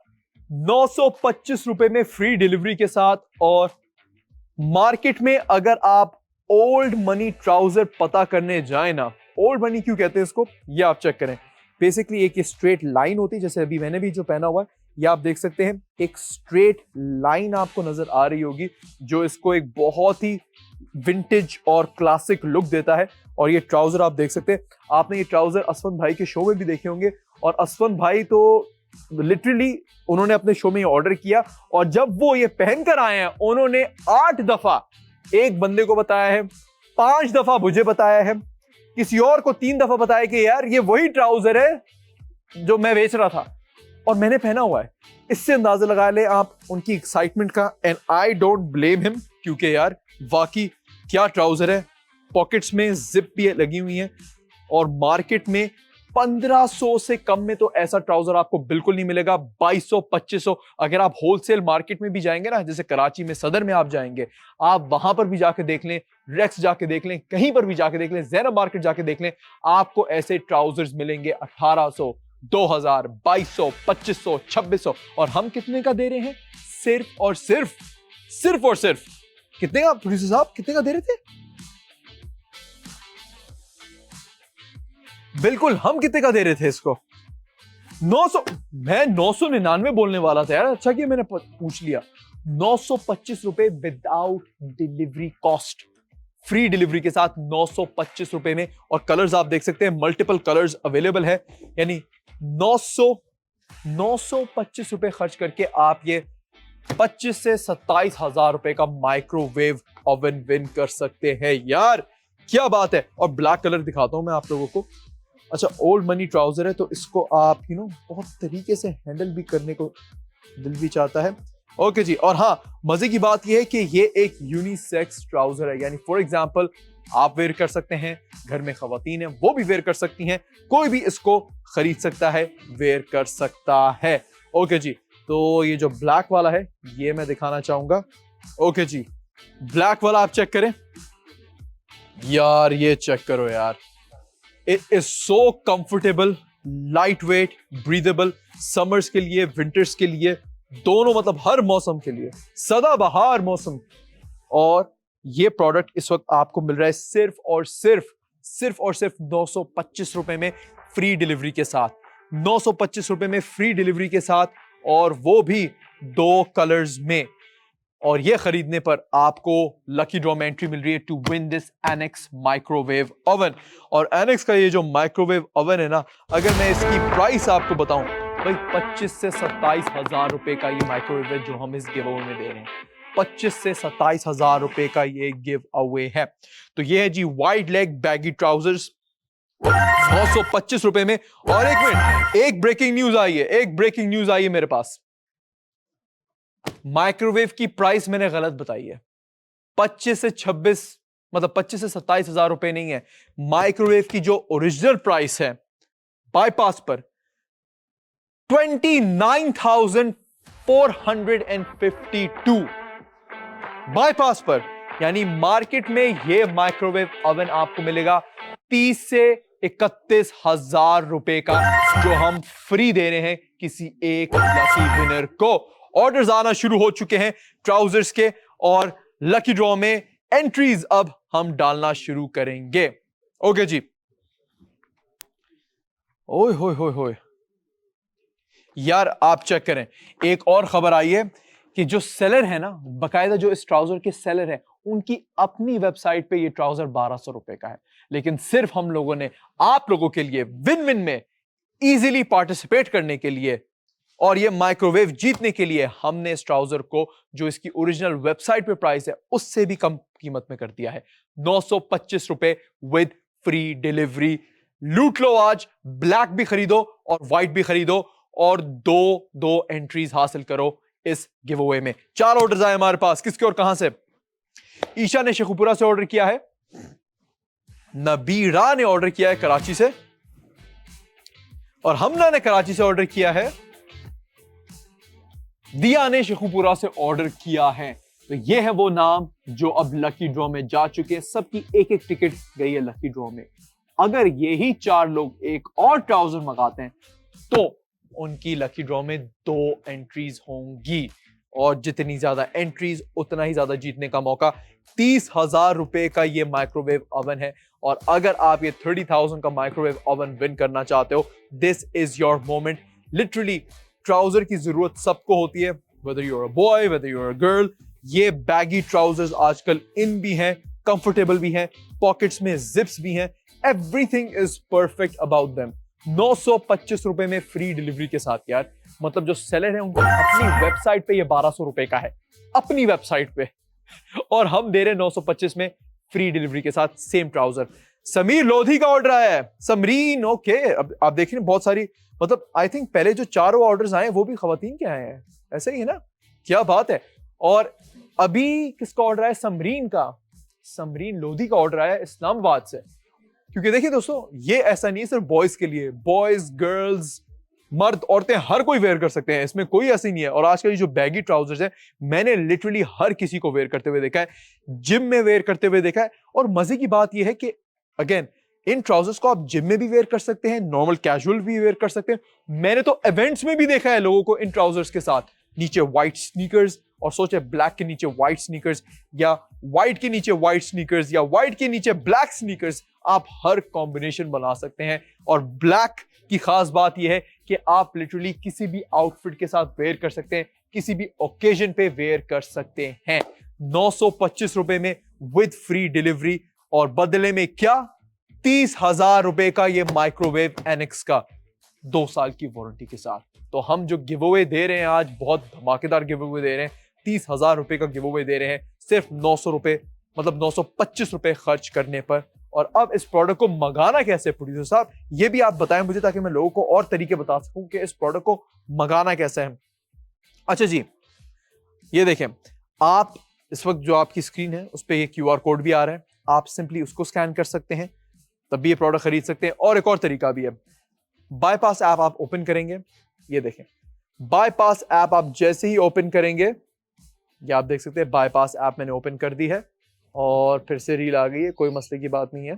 Speaker 1: 925 रुपए में फ्री डिलीवरी के साथ। और मार्केट में अगर आप ओल्ड मनी ट्राउजर पता करने जाए ना, ओल्ड मनी क्यों कहते हैं इसको, ये आप चेक करें। बेसिकली एक स्ट्रेट लाइन होती है, जैसे अभी मैंने भी जो पहना हुआ है, ये आप देख सकते हैं, एक स्ट्रेट लाइन आपको नजर आ रही होगी, जो इसको एक बहुत ही विंटेज और क्लासिक लुक देता है। और ये ट्राउजर आप देख सकते हैं, आपने ये ट्राउजर असफन भाई के शो में भी देखे होंगे, और असफन भाई तो लिटरली उन्होंने अपने शो में ऑर्डर किया, और जब वो ये पहनकर आए हैं, उन्होंने 8 दफा एक बंदे को बताया है, 5 दफा मुझे बताया है, किसी और को 3 दफा बताया कि यार ये वही ट्राउजर है जो मैं बेच रहा था और मैंने पहना हुआ है। इससे अंदाजा लगा ले आप उनकी एक्साइटमेंट का, and I don't blame him, क्योंकि यार वाकई क्या ट्राउजर है, पॉकेट्स में जिप भी लगी हुई है, और मार्केट में 1500 से कम में तो ऐसा ट्राउजर आपको बिल्कुल नहीं मिलेगा। 2200 2500 अगर आप होलसेल मार्केट में भी जाएंगे ना, जैसे कराची में सदर में आप जाएंगे, आप वहां पर भी जाके देख लें, रेक्स जाके देख लें, कहीं पर भी जाके देख लें, ज़ैनब मार्केट जाके देख लें, आपको ऐसे ट्राउजर्स मिलेंगे 1800 2000 2200 2500 2600। और हम कितने का दे रहे हैं? सिर्फ और सिर्फ कितने का प्रोड्यूसर साहब, कितने का दे रहे थे? बिल्कुल, हम कितने का दे रहे थे इसको? 900। मैं 999 बोलने वाला था यार, अच्छा कि मैंने पूछ लिया। 925 रुपए without delivery cost, free delivery के साथ 925 रुपए में। और कलर्स आप देख सकते हैं, मल्टीपल कलर्स अवेलेबल है। यानी 925 रुपए खर्च करके आप ये 25 से 27 हजार रुपए का माइक्रोवेव ओवन विन कर सकते हैं यार, क्या बात है। और ब्लैक कलर दिखाता हूं मैं आप लोगों को। अच्छा, ओल्ड मनी ट्राउजर है तो इसको आप बहुत तरीके से हैंडल भी करने को दिल भी चाहता है। ओके जी। और हाँ, मजे की बात यह है कि ये एक यूनिसेक्स ट्राउजर है, यानी फॉर एग्जांपल आप वेयर कर सकते हैं, घर में खवातीन है वो भी वेयर कर सकती हैं, कोई भी इसको खरीद सकता है, वेयर कर सकता है। ओके जी। तो ये जो ब्लैक वाला है ये मैं दिखाना चाहूंगा। ओके जी, ब्लैक वाला आप चेक करें यार, ये चेक करो यार, it is so comfortable, light weight, breathable, summers के लिए, विंटर्स के लिए, दोनों, मतलब हर मौसम के लिए, सदाबहार मौसम। और ये प्रोडक्ट इस वक्त आपको मिल रहा है सिर्फ और सिर्फ 925 रुपए में फ्री डिलीवरी के साथ। 925 रुपए में फ्री डिलीवरी के साथ, और वो भी 2 कलर्स में। और ये खरीदने पर आपको लकी ड्रॉ में एंट्री मिल रही है to win this Anex microwave oven. और एनेक्स का ये जो माइक्रोवेव ओवन है ना, अगर मैं इसकी प्राइस आपको बताऊं भाई, 25 से 27 हजार रुपए का ये माइक्रोवेव है जो हम इस गिव अवे में दे रहे हैं। 25 से 27 हजार रुपए का ये गिव अवे है। तो ये है जी वाइड लेग बैगी ट्राउजर्स 925 रुपए में। और एक मिनट, एक ब्रेकिंग न्यूज आई है मेरे पास। माइक्रोवेव की प्राइस मैंने गलत बताई है। 25 से 26, मतलब 25 से 27 हजार रुपए नहीं है। माइक्रोवेव की जो ओरिजिनल प्राइस है बाईपास पर 29,452 बाईपास पर। यानी मार्केट में ये माइक्रोवेव ओवन आपको मिलेगा 30 से 31 हजार रुपए का, जो हम फ्री दे रहे हैं किसी एक लकी विनर को। ऑर्डर्स आना शुरू हो चुके हैं ट्राउजर्स के, और लकी ड्रॉ में एंट्रीज अब हम डालना शुरू करेंगे। ओके जी। ओए होए होए होए यार, आप चेक करें, एक और खबर आई है कि जो सेलर है ना, बकायदा जो इस ट्राउजर के सेलर है, उनकी अपनी वेबसाइट पे ये ट्राउजर 1200 रुपए का है। लेकिन सिर्फ हम लोगों ने आप लोगों के लिए विन विन में इजीली पार्टिसिपेट करने के लिए और ये माइक्रोवेव जीतने के लिए हमने इस ट्राउजर को, जो इसकी ओरिजिनल वेबसाइट पे प्राइस है उससे भी कम कीमत में कर दिया है, 925 रुपए विद फ्री डिलीवरी। लूट लो आज, ब्लैक भी खरीदो और व्हाइट भी खरीदो, और दो एंट्रीज हासिल करो इस गिव अवे में। 4 ऑर्डर्स आए हमारे पास, किसके और कहां से? ईशा ने शेखुपुरा से ऑर्डर किया है, नबीरा ने ऑर्डर किया है कराची से, और हमना ने कराची से ऑर्डर किया है, दिया ने शेखुपुरा से ऑर्डर किया है। तो ये है वो नाम जो अब लकी ड्रॉ में जा चुके हैं। सबकी एक एक टिकट गई है लकी ड्रॉ में। अगर यही 4 लोग एक और ट्राउजर मंगाते हैं तो उनकी लकी ड्रॉ में 2 एंट्रीज होंगी, और जितनी ज्यादा एंट्रीज उतना ही ज्यादा जीतने का मौका। 30,000 रुपए का ये माइक्रोवेव ओवन है, और अगर आप ये 30,000 का माइक्रोवेव ओवन विन करना चाहते हो, this is your moment. Literally trouser की जरूरत सबको होती है, whether you're a boy, whether you're a girl। ये बैगी ट्राउजर्स आजकल इन भी हैं, कंफर्टेबल भी हैं, पॉकेट्स में जिप्स भी हैं, everything is perfect about them. 925 रुपए में फ्री डिलीवरी के साथ यार, मतलब जो सेलर है उनको अपनी वेबसाइट पे ये 1200 रुपए का है, अपनी वेबसाइट पे, और हम दे रहे हैं 925 में फ्री डिलीवरी के साथ सेम ट्राउजर। समीर लोधी का ऑर्डर आया है, समरीन। ओके, अब आप देख रहे हैं बहुत सारी, मतलब आई थिंक पहले जो 4 ऑर्डर्स आए वो भी खवातीन के आए हैं, ऐसे ही है ना, क्या बात है। और अभी किसका ऑर्डर आया? समरीन का, समरीन लोधी का ऑर्डर आया इस्लामाबाद से। क्योंकि देखिए दोस्तों, ये ऐसा नहीं है सिर्फ बॉयज के लिए, बॉयज, गर्ल्स, मर्द, औरतें, हर कोई वेयर कर सकते हैं, इसमें कोई ऐसी नहीं है। और आजकल जो बैगी ट्राउजर्स है, मैंने लिटरली हर किसी को वेयर करते हुए देखा है, जिम में वेयर करते हुए देखा है। और मजे की बात यह है कि अगेन, इन ट्राउजर्स को आप जिम में भी वेयर कर सकते हैं, नॉर्मल कैजुअल भी वेयर कर सकते हैं। मैंने तो इवेंट्स में भी देखा है लोगों को इन ट्राउजर्स के साथ, नीचे व्हाइट स्नीकर्स, और सोचे ब्लैक के नीचे व्हाइट स्नीकर्स, या व्हाइट के नीचे व्हाइट स्नीकर्स, या व्हाइट के नीचे ब्लैक स्नीकर्स। आप हर कॉम्बिनेशन बना सकते हैं। और ब्लैक की खास बात यह है कि आप लिटरली किसी भी आउटफिट के साथ वेयर कर सकते हैं, किसी भी ओकेजन पे वेयर कर सकते हैं। 925 रुपए में विद फ्री डिलीवरी, और बदले में क्या, 30,000 रुपए का ये माइक्रोवेव एनेक्स का 2 साल की वारंटी के साथ। तो हम जो गिव अवे दे रहे हैं आज, बहुत धमाकेदार गिव अवे दे रहे हैं। 30,000 रुपए का गिव अवे दे रहे हैं सिर्फ 900 रुपए, मतलब 925 रुपए खर्च करने पर। और अब इस प्रोडक्ट को मंगाना कैसे प्रोड्यूसर साहब, ये भी आप बताएं मुझे, ताकि मैं लोगों को और तरीके बता सकूं कि इस प्रोडक्ट को मंगाना कैसे है। अच्छा जी, ये देखें, आप इस वक्त जो आपकी स्क्रीन है उस पर ये QR कोड भी आ रहा है, आप सिंपली उसको स्कैन कर सकते हैं, तब भी ये प्रोडक्ट खरीद सकते हैं। और एक और तरीका भी है, बाईपास ऐप आप ओपन करेंगे, ये देखें, बाईपास ऐप आप जैसे ही ओपन करेंगे, ये आप देख सकते हैं बाईपास ऐप मैंने ओपन कर दी है, और फिर से रील आ गई है, कोई मसले की बात नहीं है।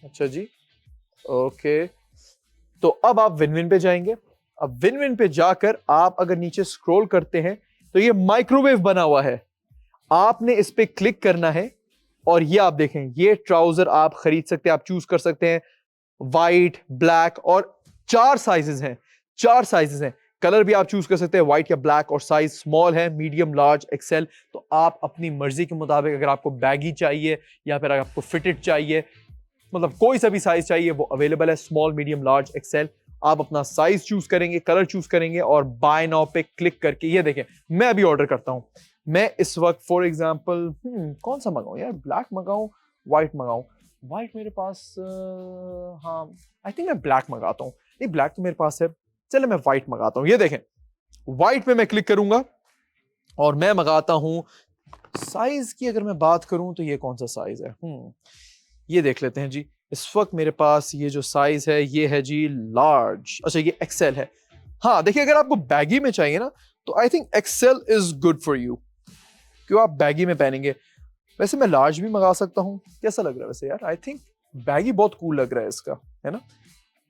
Speaker 1: अच्छा जी, ओके, तो अब आप विन विन पे जाएंगे। अब विन विन पे जाकर आप अगर नीचे स्क्रॉल करते हैं तो ये माइक्रोवेव बना हुआ है, आपने इस पे क्लिक करना है, और ये आप देखें, ये ट्राउजर आप खरीद सकते हैं, आप चूज कर सकते हैं व्हाइट, ब्लैक, और 4 साइजेस हैं, 4 साइजेस हैं। कलर भी आप चूज कर सकते हैं, व्हाइट या ब्लैक, और साइज स्मॉल है, मीडियम, लार्ज, एक्सेल। तो आप अपनी मर्जी के मुताबिक, अगर आपको बैगी चाहिए या फिर अगर आपको फिटेड चाहिए, मतलब कोई सा भी साइज चाहिए, वो अवेलेबल है, स्मॉल, मीडियम, लार्ज, एक्सेल। आप अपना साइज चूज करेंगे, कलर चूज करेंगे, और बाय नाउ पे क्लिक करके, ये देखें, मैं अभी ऑर्डर करता हूं। मैं इस वक्त फॉर एग्जांपल कौन सा मंगाऊं यार, ब्लैक मंगाऊं, व्हाइट मंगाऊं? व्हाइट मेरे पास, हाँ, आई थिंक मैं ब्लैक मंगाता हूं। नहीं, ब्लैक तो मेरे पास है, चलो मैं व्हाइट मंगाता हूं। ये देखें, व्हाइट पे मैं क्लिक करूंगा और मैं मंगाता हूं। साइज की अगर मैं बात करूं तो ये कौन सा साइज है, ये देख लेते हैं जी। इस वक्त मेरे पास ये जो साइज है ये है जी लार्ज, अच्छा ये एक्सेल है। हाँ देखिए, अगर आपको बैगी में चाहिए ना तो I think XL is good for you, क्यों आप बैगी में पहनेंगे। वैसे मैं लार्ज भी मंगा सकता हूँ, कैसा लग रहा है वैसे यार, आई थिंक बैगी बहुत कूल लग रहा है इसका, है ना।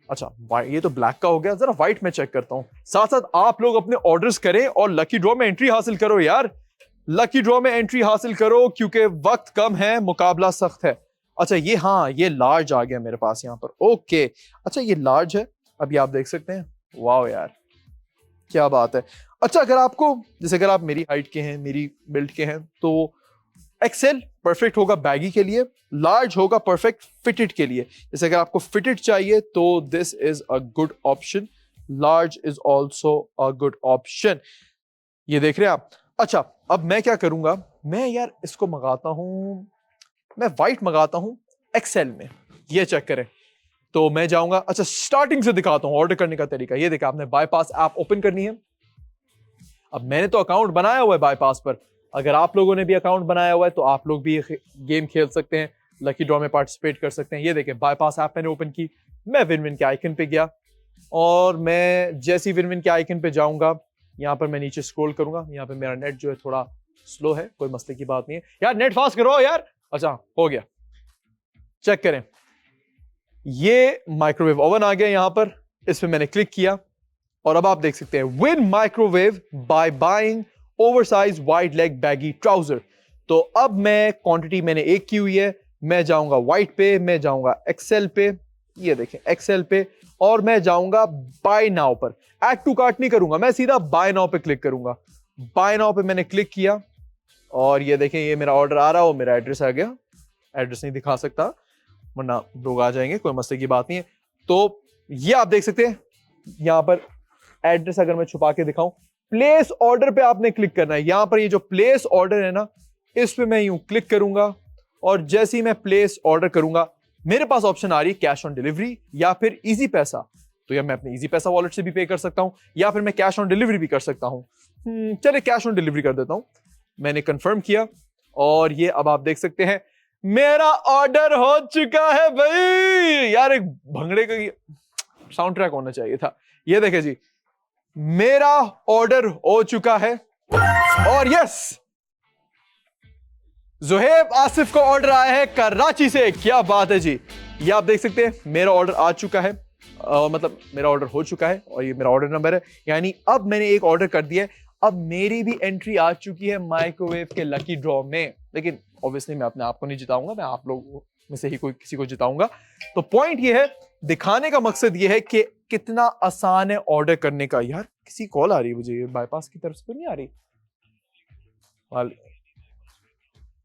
Speaker 1: अच्छा ये तो ब्लैक का हो गया, जरा व्हाइट में चेक करता हूँ। साथ साथ आप लोग अपने ऑर्डर्स करें और लकी ड्रॉ में एंट्री हासिल करो यार, लकी ड्रॉ में एंट्री हासिल करो, क्योंकि वक्त कम है, मुकाबला सख्त है। अच्छा ये, हाँ ये लार्ज आ गया मेरे पास यहाँ पर, ओके। अच्छा ये लार्ज है, अभी आप देख सकते हैं, वाह यार क्या बात है। अच्छा अगर आपको, जैसे अगर आप मेरी हाइट के हैं, मेरी बिल्ड के हैं, तो एक्सेल परफेक्ट होगा बैगी के लिए, लार्ज होगा परफेक्ट फिटेड के लिए। जैसे अगर आपको फिटेड चाहिए तो this is a good option, large is also a good option. ये देख रहे हैं आप। अच्छा अब मैं क्या करूंगा, मैं यार इसको मंगाता हूं, मैं व्हाइट मंगाता हूं एक्सेल में, ये चेक करें। तो मैं जाऊंगा, अच्छा स्टार्टिंग से दिखाता हूं ऑर्डर करने का तरीका। ये देखा आपने, बाईपास ऐप ओपन करनी है। अब मैंने तो अकाउंट बनाया हुआ है बाईपास पर, अगर आप लोगों ने भी अकाउंट बनाया हुआ है तो आप लोग भी गेम खेल सकते हैं, लकी ड्रॉ में पार्टिसिपेट कर सकते हैं। ये देखें बाईपास ऐप मैंने ओपन की, मैं विन विन के आइकन पे गया, और मैं जैसे ही विन विन के आइकन पे जाऊंगा, यहाँ पर मैं नीचे स्क्रॉल करूंगा। यहाँ पे मेरा नेट जो है थोड़ा स्लो है, कोई मसले की बात नहीं है यार, नेट फास्ट करो यार। अच्छा हो गया, चेक करें, ये माइक्रोवेव ओवन आ गया यहाँ पर, इस पे मैंने क्लिक किया, और अब आप देख सकते हैं win microwave by buying oversize wide leg baggy trouser. तो अब मैं क्वांटिटी मैंने एक की हुई है, मैं जाऊंगा व्हाइट पे, मैं जाऊंगा एक्सेल पे, ये देखें एक्सेल पे, और मैं जाऊंगा बाय नाउ पर। ऐड टू कार्ट नहीं करूंगा, मैं सीधा बाय नाउ पे क्लिक करूंगा। बाय नाउ पे मैंने क्लिक किया, और ये देखें ये मेरा ऑर्डर आ रहा हो, मेरा एड्रेस आ गया। एड्रेस नहीं दिखा सकता वरना लोग आ जाएंगे, कोई मसले की बात नहीं है। तो ये आप देख सकते हैं यहां पर एड्रेस, अगर मैं छुपा के दिखाऊं, प्लेस ऑर्डर पे आपने क्लिक करना है। यहां पर ये जो प्लेस ऑर्डर है ना, इस पे मैं यूं क्लिक करूंगा, और जैसे ही मैं प्लेस ऑर्डर करूंगा मेरे पास ऑप्शन आ रही है कैश ऑन डिलीवरी या फिर इजी पैसा। तो या मैं अपने इजी पैसा वॉलेट से भी पे कर सकता हूं, या फिर मैं कैश ऑन डिलीवरी भी कर सकता हूं। चलिए कैश ऑन डिलीवरी कर देता हूं। मैंने कंफर्म किया, और ये अब आप देख सकते हैं मेरा ऑर्डर हो चुका है भाई। यार एक भंगड़े का साउंड ट्रैक होना चाहिए था। ये देखे जी, मेरा ऑर्डर हो चुका है और यस, जुहेब आसिफ को ऑर्डर आया है कराची से। क्या बात है जी, ये आप देख सकते हैं मेरा ऑर्डर आ चुका है, मतलब मेरा ऑर्डर हो चुका है और ये मेरा ऑर्डर नंबर है, यानी अब मैंने एक ऑर्डर कर दिया है। अब मेरी भी एंट्री आ चुकी है माइक्रोवेव के लकी ड्रॉ में, लेकिन ऑब्वियसली मैं अपने आप को नहीं जिताऊंगा, मैं आप लोगों में से ही कोई किसी को जिताऊंगा। तो पॉइंट ये है, दिखाने का मकसद ये है कि कितना आसान है ऑर्डर करने का। यार किसी कॉल आ रही है मुझे, ये बाईपास की तरफ से तो नहीं आ रही?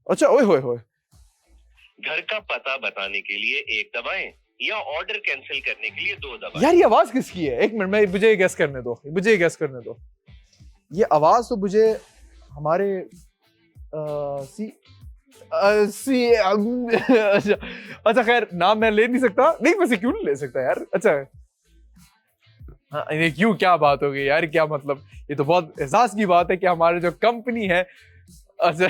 Speaker 1: अच्छा, ओए होए होए।
Speaker 2: घर का पता बताने के लिए 1 दबाएं या ऑर्डर कैंसिल करने के लिए 2 दबाएं।
Speaker 1: यार ये आवाज किसकी है? एक मिनट में, मुझे ये गेस करने दो, मुझे ये गेस करने दो। ये आवाज तो मुझे हमारे अच्छा खैर, नाम मैं ले नहीं सकता। नहीं, वैसे क्यों नहीं ले सकता यार? अच्छा हाँ, ये क्यों, क्या बात हो गई यार? क्या मतलब, ये तो बहुत एहसास की बात है कि हमारी जो कंपनी है, अच्छा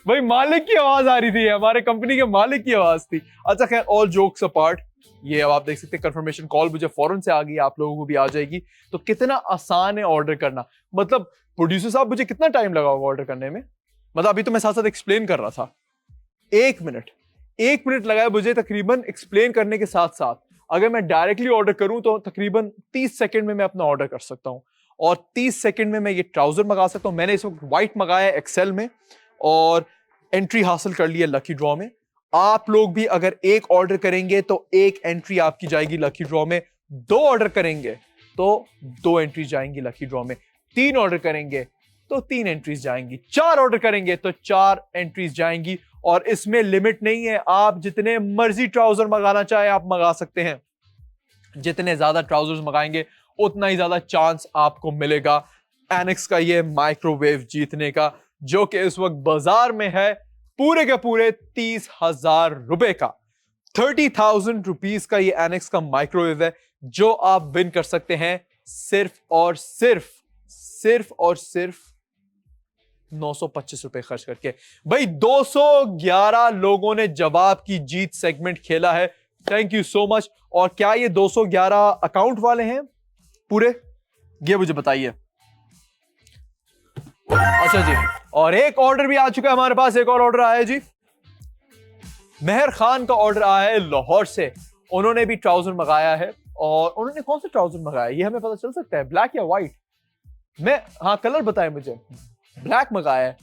Speaker 1: भाई मालिक की आवाज आ रही थी, हमारे कंपनी के मालिक की आवाज थी। अच्छा खैर, ऑल जोक्स अपार्ट, ये अब आप देख सकते हैं कंफर्मेशन कॉल मुझे फौरन से आ गई, आप लोगों को भी आ जाएगी। तो कितना आसान है ऑर्डर करना। मतलब प्रोड्यूसर साहब, मुझे कितना टाइम लगा होगा ऑर्डर करने में? मतलब अभी तो मैं साथ साथ एक्सप्लेन कर रहा था, 1 मिनट लगाया मुझे तकरीबन एक्सप्लेन करने के साथ साथ। अगर मैं डायरेक्टली ऑर्डर करूं तो तकरीबन 30 सेकंड में मैं अपना ऑर्डर कर सकता हूं, और 30 सेकंड में मैं ये ट्राउजर मंगा सकता हूं। मैंने इस वक्त व्हाइट मंगाया है एक्सेल में, और एंट्री हासिल कर ली है लकी ड्रॉ में। आप लोग भी अगर एक ऑर्डर करेंगे तो एक एंट्री आपकी जाएगी लकी ड्रॉ में, 2 ऑर्डर करेंगे तो 2 एंट्रीज जाएंगी लकी ड्रॉ में, 3 ऑर्डर करेंगे तो 3 एंट्रीज जाएंगी, 4 ऑर्डर करेंगे तो 4 एंट्रीज जाएंगी। और इसमें लिमिट नहीं है, आप जितने मर्जी ट्राउजर मंगाना चाहे आप मंगा सकते हैं। जितने ज्यादा ट्राउजर्स मंगाएंगे उतना ही ज्यादा चांस आपको मिलेगा एनेक्स का ये माइक्रोवेव जीतने का, जो कि इस वक्त बाजार में है पूरे के पूरे 30,000 रुपए का। 30,000 रुपीज का ये एनेक्स का माइक्रोवेव है, जो आप विन कर सकते हैं सिर्फ और सिर्फ 925 रुपए खर्च करके। भाई 211 लोगों ने जवाब की जीत सेगमेंट खेला है, थैंक यू सो मच। और क्या ये 211 अकाउंट वाले हैं पूरे? ये मुझे बताइए। अच्छा जी, और एक ऑर्डर भी आ चुका है हमारे पास, एक और ऑर्डर आया है जी। मेहर खान का ऑर्डर आया है लाहौर से, उन्होंने भी ट्राउजर मंगाया है। और उन्होंने कौन सा ट्राउजर मंगाया ये हमें पता चल सकता है, ब्लैक या व्हाइट? मैं, हाँ कलर बताएं मुझे। ब्लैक मंगाया है,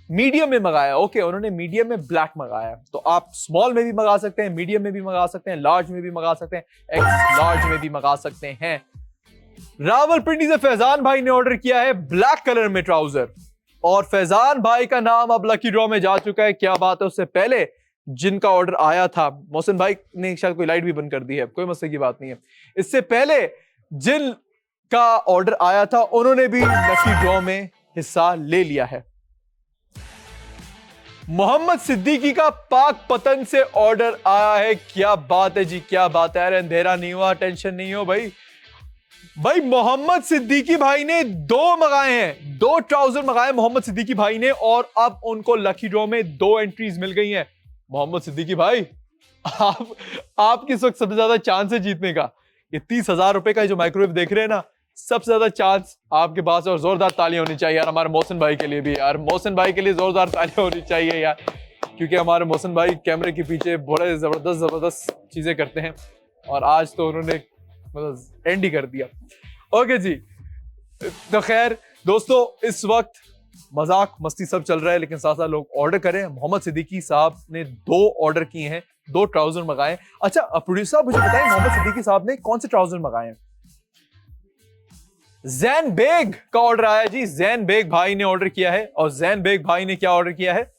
Speaker 1: मीडियम में मंगाया, ओके उन्होंने मीडियम में ब्लैक मंगाया। तो आप स्मॉल में भी मंगा सकते हैं, मीडियम में भी मंगा सकते हैं, लार्ज में भी मंगा सकते हैं, एक्स लार्ज में भी मंगा सकते हैं। रावलपिंडी से फैजान भाई ने ऑर्डर किया है ब्लैक कलर में ट्राउजर, और फैजान भाई का नाम अब लकी ड्रॉ में जा चुका है। क्या बात है, उससे पहले जिनका ऑर्डर आया था, मोहसिन भाई ने शायद कोई लाइट भी बंद कर दी है, कोई मसले की बात नहीं है। इससे पहले जिनका ऑर्डर आया था उन्होंने भी लकी ड्रॉ में हिस्सा ले लिया है। मोहम्मद सिद्दीकी का पाक पतन से ऑर्डर आया है। क्या बात है जी, क्या बात है। अरे अंधेरा नहीं हुआ, टेंशन नहीं हो भाई। भाई मोहम्मद सिद्दीकी भाई ने 2 मंगाए हैं, 2 ट्राउजर मंगाए मोहम्मद सिद्दीकी भाई ने, और अब उनको लकी ड्रॉ में 2 एंट्रीज मिल गई हैं। मोहम्मद सिद्दीकी भाई, आपकी इस वक्त सबसे ज्यादा चांस है जीतने का। ये 30,000 रुपए का जो माइक्रोवेव देख रहे हैं ना, सबसे ज्यादा चांस आपके पास है। और जोरदार तालियां होनी चाहिए यार हमारे मोहसिन भाई के लिए भी, यार मोहसिन भाई के लिए जोरदार तालियां होनी चाहिए यार, क्योंकि हमारे मोहसिन भाई कैमरे के पीछे बड़े जबरदस्त चीजें करते हैं, और आज तो उन्होंने मतलब एंड ही कर दिया। ओके जी, तो खैर दोस्तों, इस वक्त मजाक मस्ती सब चल रहा है, लेकिन साथ साथ लोग ऑर्डर करें। मोहम्मद सिद्दीकी साहब ने 2 ऑर्डर किए हैं, 2 ट्राउजर मंगाए। अच्छा प्रोड्यूसर साहब मुझे बताएं, मोहम्मद सिद्दीकी साहब ने कौन से ट्राउजर मंगाए हैं? जैन बेग का ऑर्डर आया जी, जैन बेग भाई ने ऑर्डर किया है। और जैन बेग भाई ने क्या ऑर्डर किया है?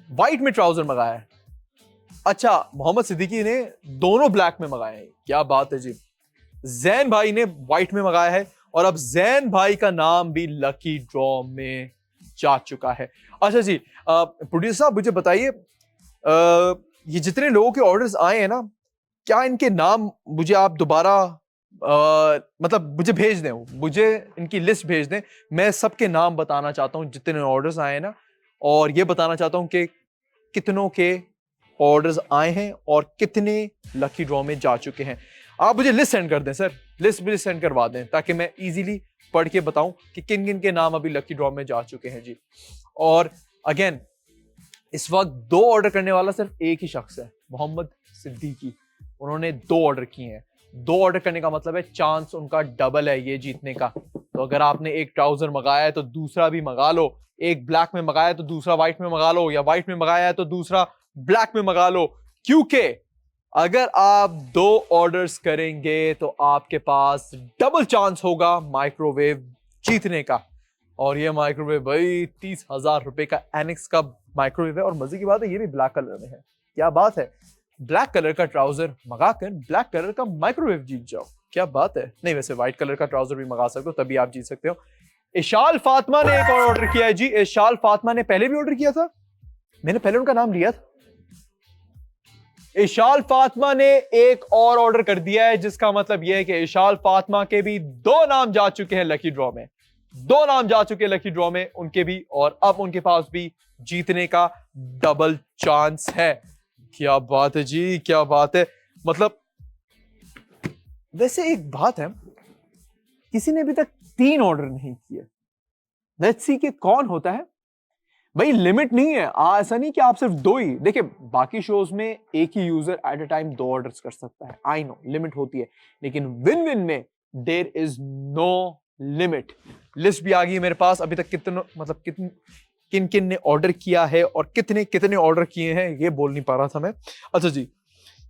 Speaker 1: व्हाइट में ट्राउजर मंगाया है। अच्छा, मोहम्मद सिद्दीकी ने दोनों ब्लैक में मंगाए हैं। क्या बात है जी। जैन भाई ने व्हाइट में मंगाया है, और अब जैन भाई का नाम भी लकी ड्रॉ में जा चुका है। अच्छा जी, प्रोड्यूसर साहब मुझे बताइए, ये जितने लोगों के ऑर्डर्स आए हैं ना, क्या इनके नाम मुझे आप दोबारा मतलब मुझे भेज दें, मुझे इनकी लिस्ट भेज दें। मैं सबके नाम बताना चाहता हूं जितने ऑर्डर्स आए हैं ना, और ये बताना चाहता हूं कि कितनों के ऑर्डर्स आए हैं और कितने लकी ड्रॉ में जा चुके हैं। आप मुझे लिस्ट सेंड कर दें सर, लिस्ट भी सेंड करवा दें ताकि मैं इजीली पढ़ के बताऊं कि किन किन के नाम अभी लकी ड्रॉ में जा चुके हैं जी। और अगेन इस वक्त 2 ऑर्डर करने वाला सिर्फ एक ही शख्स है, मोहम्मद सिद्दीकी। उन्होंने 2 ऑर्डर किए हैं। 2 ऑर्डर करने का मतलब है चांस उनका डबल है ये जीतने का। तो अगर आपने एक ट्राउजर मंगाया है तो दूसरा भी मंगा लो, एक ब्लैक में मंगाया है तो दूसरा व्हाइट में मंगा लो, या व्हाइट में मंगाया है तो दूसरा ब्लैक में मंगा लो, क्योंकि अगर आप 2 ऑर्डर्स करेंगे तो आपके पास डबल चांस होगा माइक्रोवेव जीतने का। और ये माइक्रोवेव भाई 30,000 रुपए का एनेक्स का माइक्रोवेव है, और मजे की बात है ये भी ब्लैक कलर में है। क्या बात है, ब्लैक कलर का ट्राउजर मंगाकर ब्लैक कलर का माइक्रोवेव जीत जाओ, क्या बात है। नहीं, वैसे व्हाइट कलर का ट्राउजर भी मंगा सकते हो, तभी आप जीत सकते हो। इशाल फातिमा ने एक और ऑर्डर किया है जी। इशाल फातिमा ने पहले भी ऑर्डर किया था, मैंने पहले उनका नाम लिया था। इशाल फातिमा ने एक और ऑर्डर कर दिया है, जिसका मतलब यह है कि इशाल फातिमा के भी 2 नाम जा चुके हैं लकी ड्रॉ में। 2 नाम जा चुके हैं लकी ड्रॉ में उनके भी, और अब उनके पास भी जीतने का डबल चांस है। क्या बात है जी, क्या बात है। मतलब वैसे एक बात है, किसी ने अभी तक 3 ऑर्डर नहीं किए। लेट्स सी कि कौन होता है। भाई लिमिट नहीं है, ऐसा नहीं कि आप सिर्फ 2 ही। देखिए बाकी शोज में एक ही user at a time 2 orders कर सकता है, आई नो लिमिट होती है, लेकिन विन विन में there is no limit. List भी आ गई है मेरे पास, अभी तक किन किन ने ऑर्डर किया है और कितने कितने ऑर्डर किए हैं ये बोल नहीं पा रहा था मैं। अच्छा जी,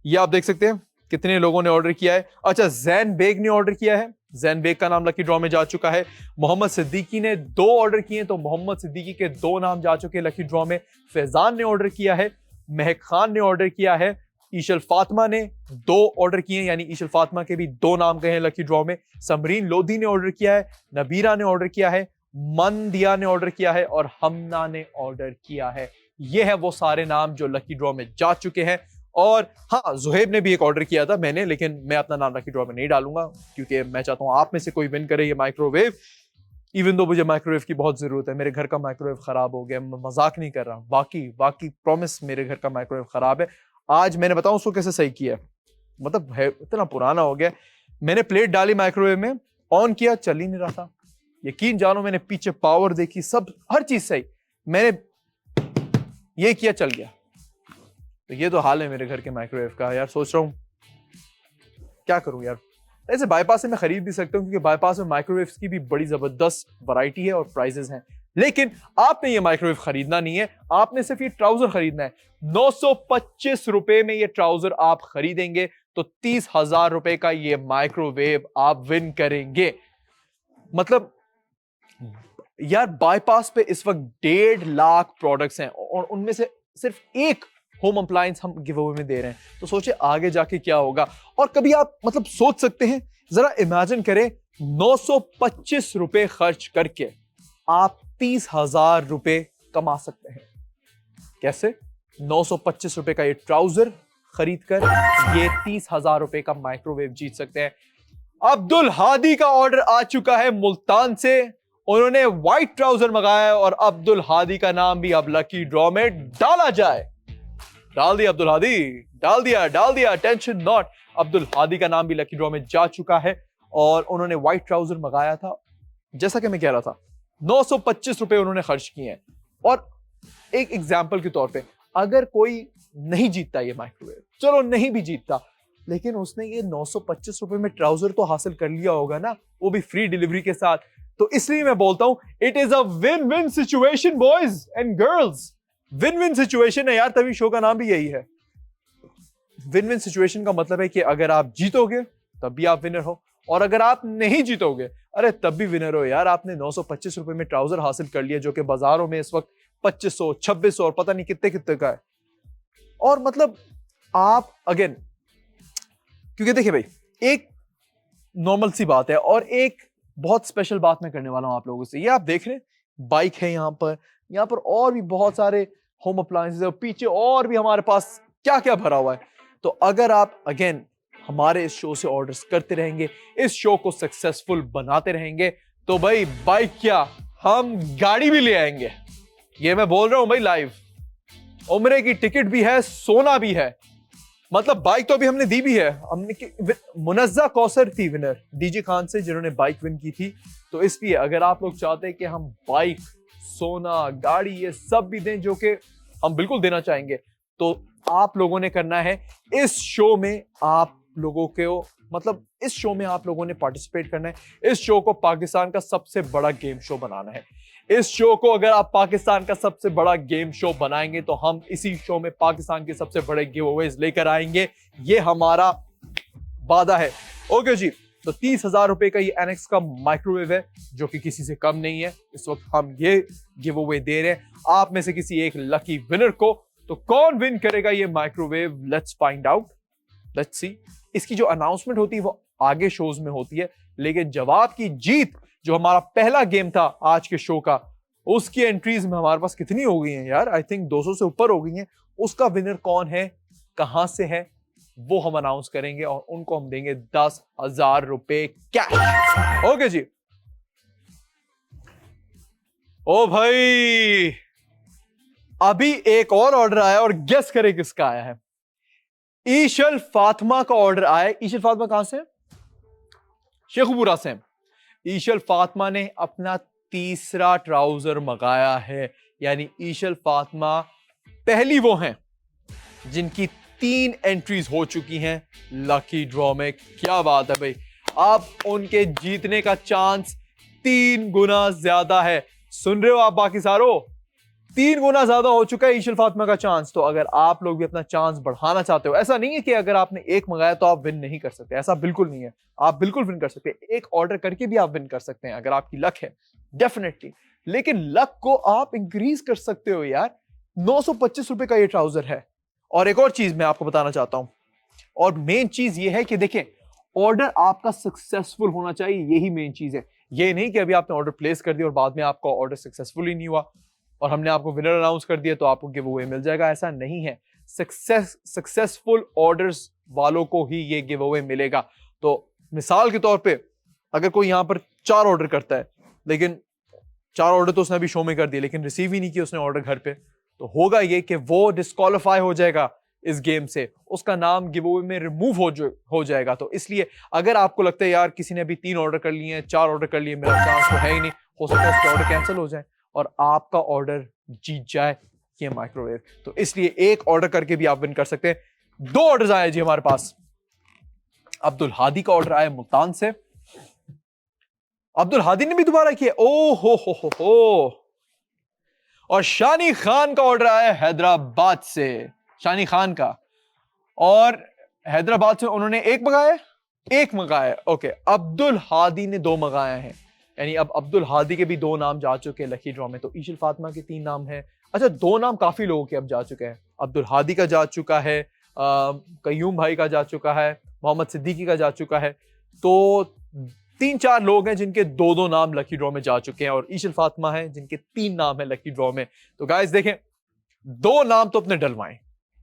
Speaker 1: ये आप देख सकते हैं कितने लोगों ने ऑर्डर किया है। अच्छा, जैन बेग ने ऑर्डर किया है, जैन बेग का नाम लकी ड्रॉ में जा चुका है। मोहम्मद सिद्दीकी ने 2 ऑर्डर किए, तो मोहम्मद सिद्दीकी के 2 नाम जा चुके हैं लकी ड्रॉ में। फैजान ने ऑर्डर किया है, महक खान ने ऑर्डर किया है, ईशल फातिमा ने 2 ऑर्डर किए, यानी ईशल फातिमा के भी 2 नाम गए हैं लकी ड्रॉ में। समरीन लोधी ने ऑर्डर किया है, नबीरा ने ऑर्डर किया है, मंदिया ने ऑर्डर किया है, और हमना ने ऑर्डर किया है। ये है वो सारे नाम जो लकी ड्रॉ में जा चुके हैं। और हाँ, जुहेब ने भी एक ऑर्डर किया था मैंने, लेकिन मैं अपना नाम लकी ड्रॉ में नहीं डालूंगा, क्योंकि मैं चाहता हूं आप में से कोई विन करे ये माइक्रोवेव। इवन दो मुझे माइक्रोवेव की बहुत जरूरत है, मेरे घर का माइक्रोवेव खराब हो गया, मैं मजाक नहीं कर रहा, बाकी प्रॉमिस मेरे घर का माइक्रोवेव खराब है। आज मैंने बताऊं उसको कैसे सही किया, मतलब है इतना पुराना हो गया। मैंने प्लेट डाली माइक्रोवेव में, ऑन किया, चल ही नहीं रहा था। यकीन जानो, मैंने पीछे पावर देखी, सब हर चीज सही, मैंने ये किया, चल गया। तो ये तो हाल है मेरे घर के माइक्रोवेव का यार। सोच रहा हूं क्या करूं यार। ऐसे बाईपास से मैं खरीद भी सकता हूं, क्योंकि बाईपास में माइक्रोवेव्स की भी बड़ी जबरदस्त वैरायटी है और प्राइजेस हैं। लेकिन आपने ये माइक्रोवेव खरीदना नहीं है, आपने सिर्फ ये ट्राउजर खरीदना है। 925 रुपए में ये ट्राउजर आप खरीदेंगे तो 30,000 रुपए का ये माइक्रोवेव आप विन करेंगे। मतलब यार बाईपास पे इस वक्त 1.5 लाख प्रोडक्ट्स हैं, और उनमें से सिर्फ एक होम अप्लायंस हम गिव अवे में दे रहे हैं। तो सोचे आगे जाके क्या होगा। और कभी आप मतलब सोच सकते हैं, जरा इमेजिन करें, 925 रुपए खर्च करके आप 30,000 रुपए कमा सकते हैं। कैसे? 925 रुपए का ये ट्राउजर खरीद कर ये 30,000 रुपए का माइक्रोवेव जीत सकते हैं। अब्दुल हादी का ऑर्डर आ चुका है मुल्तान से, उन्होंने व्हाइट ट्राउजर मंगाया है, और अब्दुल हादी का नाम भी अब लकी ड्रॉ में डाला जाए। डाल दिया अब्दुल हादी, डाल दिया, टेंशन नॉट। अब्दुल हादी का नाम भी लकी ड्रॉ में जा चुका है, और उन्होंने व्हाइट ट्राउजर मंगाया था। जैसा कि मैं कह रहा था, 925 रुपए उन्होंने खर्च किए हैं। और एक एग्जाम्पल के तौर पे, अगर कोई नहीं जीतता ये माइक्रोवेव, चलो नहीं भी जीतता, लेकिन उसने ये 925 रुपए में ट्राउजर तो हासिल कर लिया होगा ना, वो भी फ्री डिलीवरी के साथ। तो इसलिए मैं बोलता हूं, it is a win win situation boys and girls. Win win situation है यार, तभी शो का नाम भी यही है। विन विन सिचुएशन का मतलब है कि अगर आप जीतोगे तब भी आप विनर हो, और अगर आप नहीं जीतोगे अरे तब भी विनर हो यार। आपने 925 रुपए में ट्राउजर हासिल कर लिया, जो कि बाजारों में इस वक्त 2500, 2600 और पता नहीं कितने कितने का है। और मतलब आप अगेन, क्योंकि देखिए भाई, एक नॉर्मल सी बात है और एक बहुत स्पेशल बात मैं करने वाला हूं आप लोगों से। ये आप देख रहे हैं, बाइक है यहाँ पर और भी बहुत सारे होम अप्लायंसेस है, पीछे और भी हमारे पास क्या क्या भरा हुआ है। तो अगर आप अगेन हमारे इस शो से ऑर्डर्स करते रहेंगे, इस शो को सक्सेसफुल बनाते रहेंगे, तो भाई बाइक क्या, हम गाड़ी भी ले आएंगे। ये मैं बोल रहा हूं भाई लाइव। उम्रे की टिकट भी है, सोना भी है। मतलब बाइक तो अभी हमने दी भी है। हमने मुनज्जा कौसर थी विनर डीजे खान से, जिन्होंने बाइक विन की थी। तो इसलिए अगर आप लोग चाहते हैं कि हम बाइक, सोना, गाड़ी ये सब भी दें, जो कि हम बिल्कुल देना चाहेंगे, तो आप लोगों ने करना है इस शो में आप लोगों को, मतलब इस शो में आप लोगों ने पार्टिसिपेट करना है। इस शो को पाकिस्तान का सबसे बड़ा गेम शो बनाना है। इस शो को अगर आप पाकिस्तान का सबसे बड़ा गेम शो बनाएंगे तो हम इसी शो में पाकिस्तान के सबसे बड़े गिवअवेज लेकर आएंगे। ये हमारा वादा है। ओके जी, तो 30,000 रुपए का ये एनएक्स का माइक्रोवेव है, जो कि किसी से कम नहीं है। इस वक्त हम ये गिवअवे दे रहे हैं आप में से किसी एक लकी विनर को। तो कौन विन करेगा ये microwave, let's find out, let's see. इसकी जो अनाउंसमेंट होती है वो आगे शोज में होती है, लेकिन जवाब की जीत, जो हमारा पहला गेम था आज के शो का, उसकी एंट्रीज में हमारे पास कितनी हो गई हैं यार? आई थिंक 200 से ऊपर हो गई हैं। उसका विनर कौन है, कहां से है, वो हम अनाउंस करेंगे और उनको हम देंगे 10,000 रुपए कैश। ओके जी। ओ भाई, अभी एक और ऑर्डर आया और गेस करें किसका आया है। ईशल फातिमा का ऑर्डर आया है। ईशल फातिमा कहां से? शेखुपुरा से। ईशल फातिमा ने अपना तीसरा ट्राउजर मंगाया है। यानी ईशल फातिमा पहली वो हैं जिनकी 3 एंट्रीज हो चुकी हैं लकी ड्रॉ में। क्या बात है भाई, अब उनके जीतने का चांस 3 गुना ज्यादा है। सुन रहे हो आप बाकी सारों? 3 गुना ज्यादा हो चुका है ईशल फातिमा का चांस। तो अगर आप लोग भी अपना चांस बढ़ाना चाहते हो, ऐसा नहीं है कि अगर आपने एक मंगाया तो आप विन नहीं कर सकते, ऐसा बिल्कुल नहीं है। आप बिल्कुल विन कर सकते हैं, एक ऑर्डर करके भी आप विन कर सकते हैं अगर आपकी लक है, डेफिनेटली। लेकिन लक को आप इंक्रीज कर सकते हो यार। 925 रुपए का ये ट्राउजर है। और एक और चीज मैं आपको बताना चाहता हूं, और मेन चीज ये है कि देखें, ऑर्डर आपका सक्सेसफुल होना चाहिए, यही मेन चीज है। ये नहीं कि अभी आपने ऑर्डर प्लेस कर दिया और बाद में आपका ऑर्डर सक्सेसफुल ही नहीं हुआ और हमने आपको विनर अनाउंस कर दिया तो आपको गिव अवे मिल जाएगा। ऐसा नहीं है। सक्सेसफुल ऑर्डर्स वालों को ही ये गिव अवे मिलेगा। तो मिसाल के तौर पे अगर कोई यहां पर 4 ऑर्डर करता है, लेकिन 4 ऑर्डर तो उसने अभी शो में कर दिए लेकिन रिसीव ही नहीं किया उसने ऑर्डर घर पे, तो होगा ये कि वो डिस्क्वालीफाई हो जाएगा इस गेम से, उसका नाम गिव अवे में रिमूव हो जाएगा। तो इसलिए अगर आपको लगता है यार किसी ने अभी 3 ऑर्डर कर लिए हैं, 4 ऑर्डर कर लिए, मेरा चांस तो है ही नहीं, हो सकता है उसका ऑर्डर कैंसिल हो जाए और आपका ऑर्डर जीत जाए ये माइक्रोवेव। तो इसलिए एक ऑर्डर करके भी आप विन कर सकते हैं। 2 ऑर्डर आए जी हमारे पास। अब्दुल हादी का ऑर्डर आया मुल्तान से। अब्दुल हादी ने भी दोबारा किया। ओ हो। और शानी खान का ऑर्डर आया हैदराबाद से, शानी खान का। और हैदराबाद से उन्होंने एक मंगाया। ओके, अब्दुल हादी ने 2 मंगाए हैं, यानी अब अब्दुल हादी के भी 2 नाम जा चुके हैं लकी ड्रॉ में। तो ईशल फातिमा के 3 नाम हैं। अच्छा, 2 नाम काफी लोगों के अब जा चुके हैं। अब्दुल हादी का जा चुका है, कयूम भाई का जा चुका है, मोहम्मद सिद्दीकी का जा चुका है। तो 3-4 लोग हैं जिनके 2-2 नाम लकी ड्रॉ में जा चुके हैं और ईशल फातिमा है जिनके 3 नाम है लकी ड्रॉ में। तो गाइस देखें, 2 नाम तो अपने डलवाएं,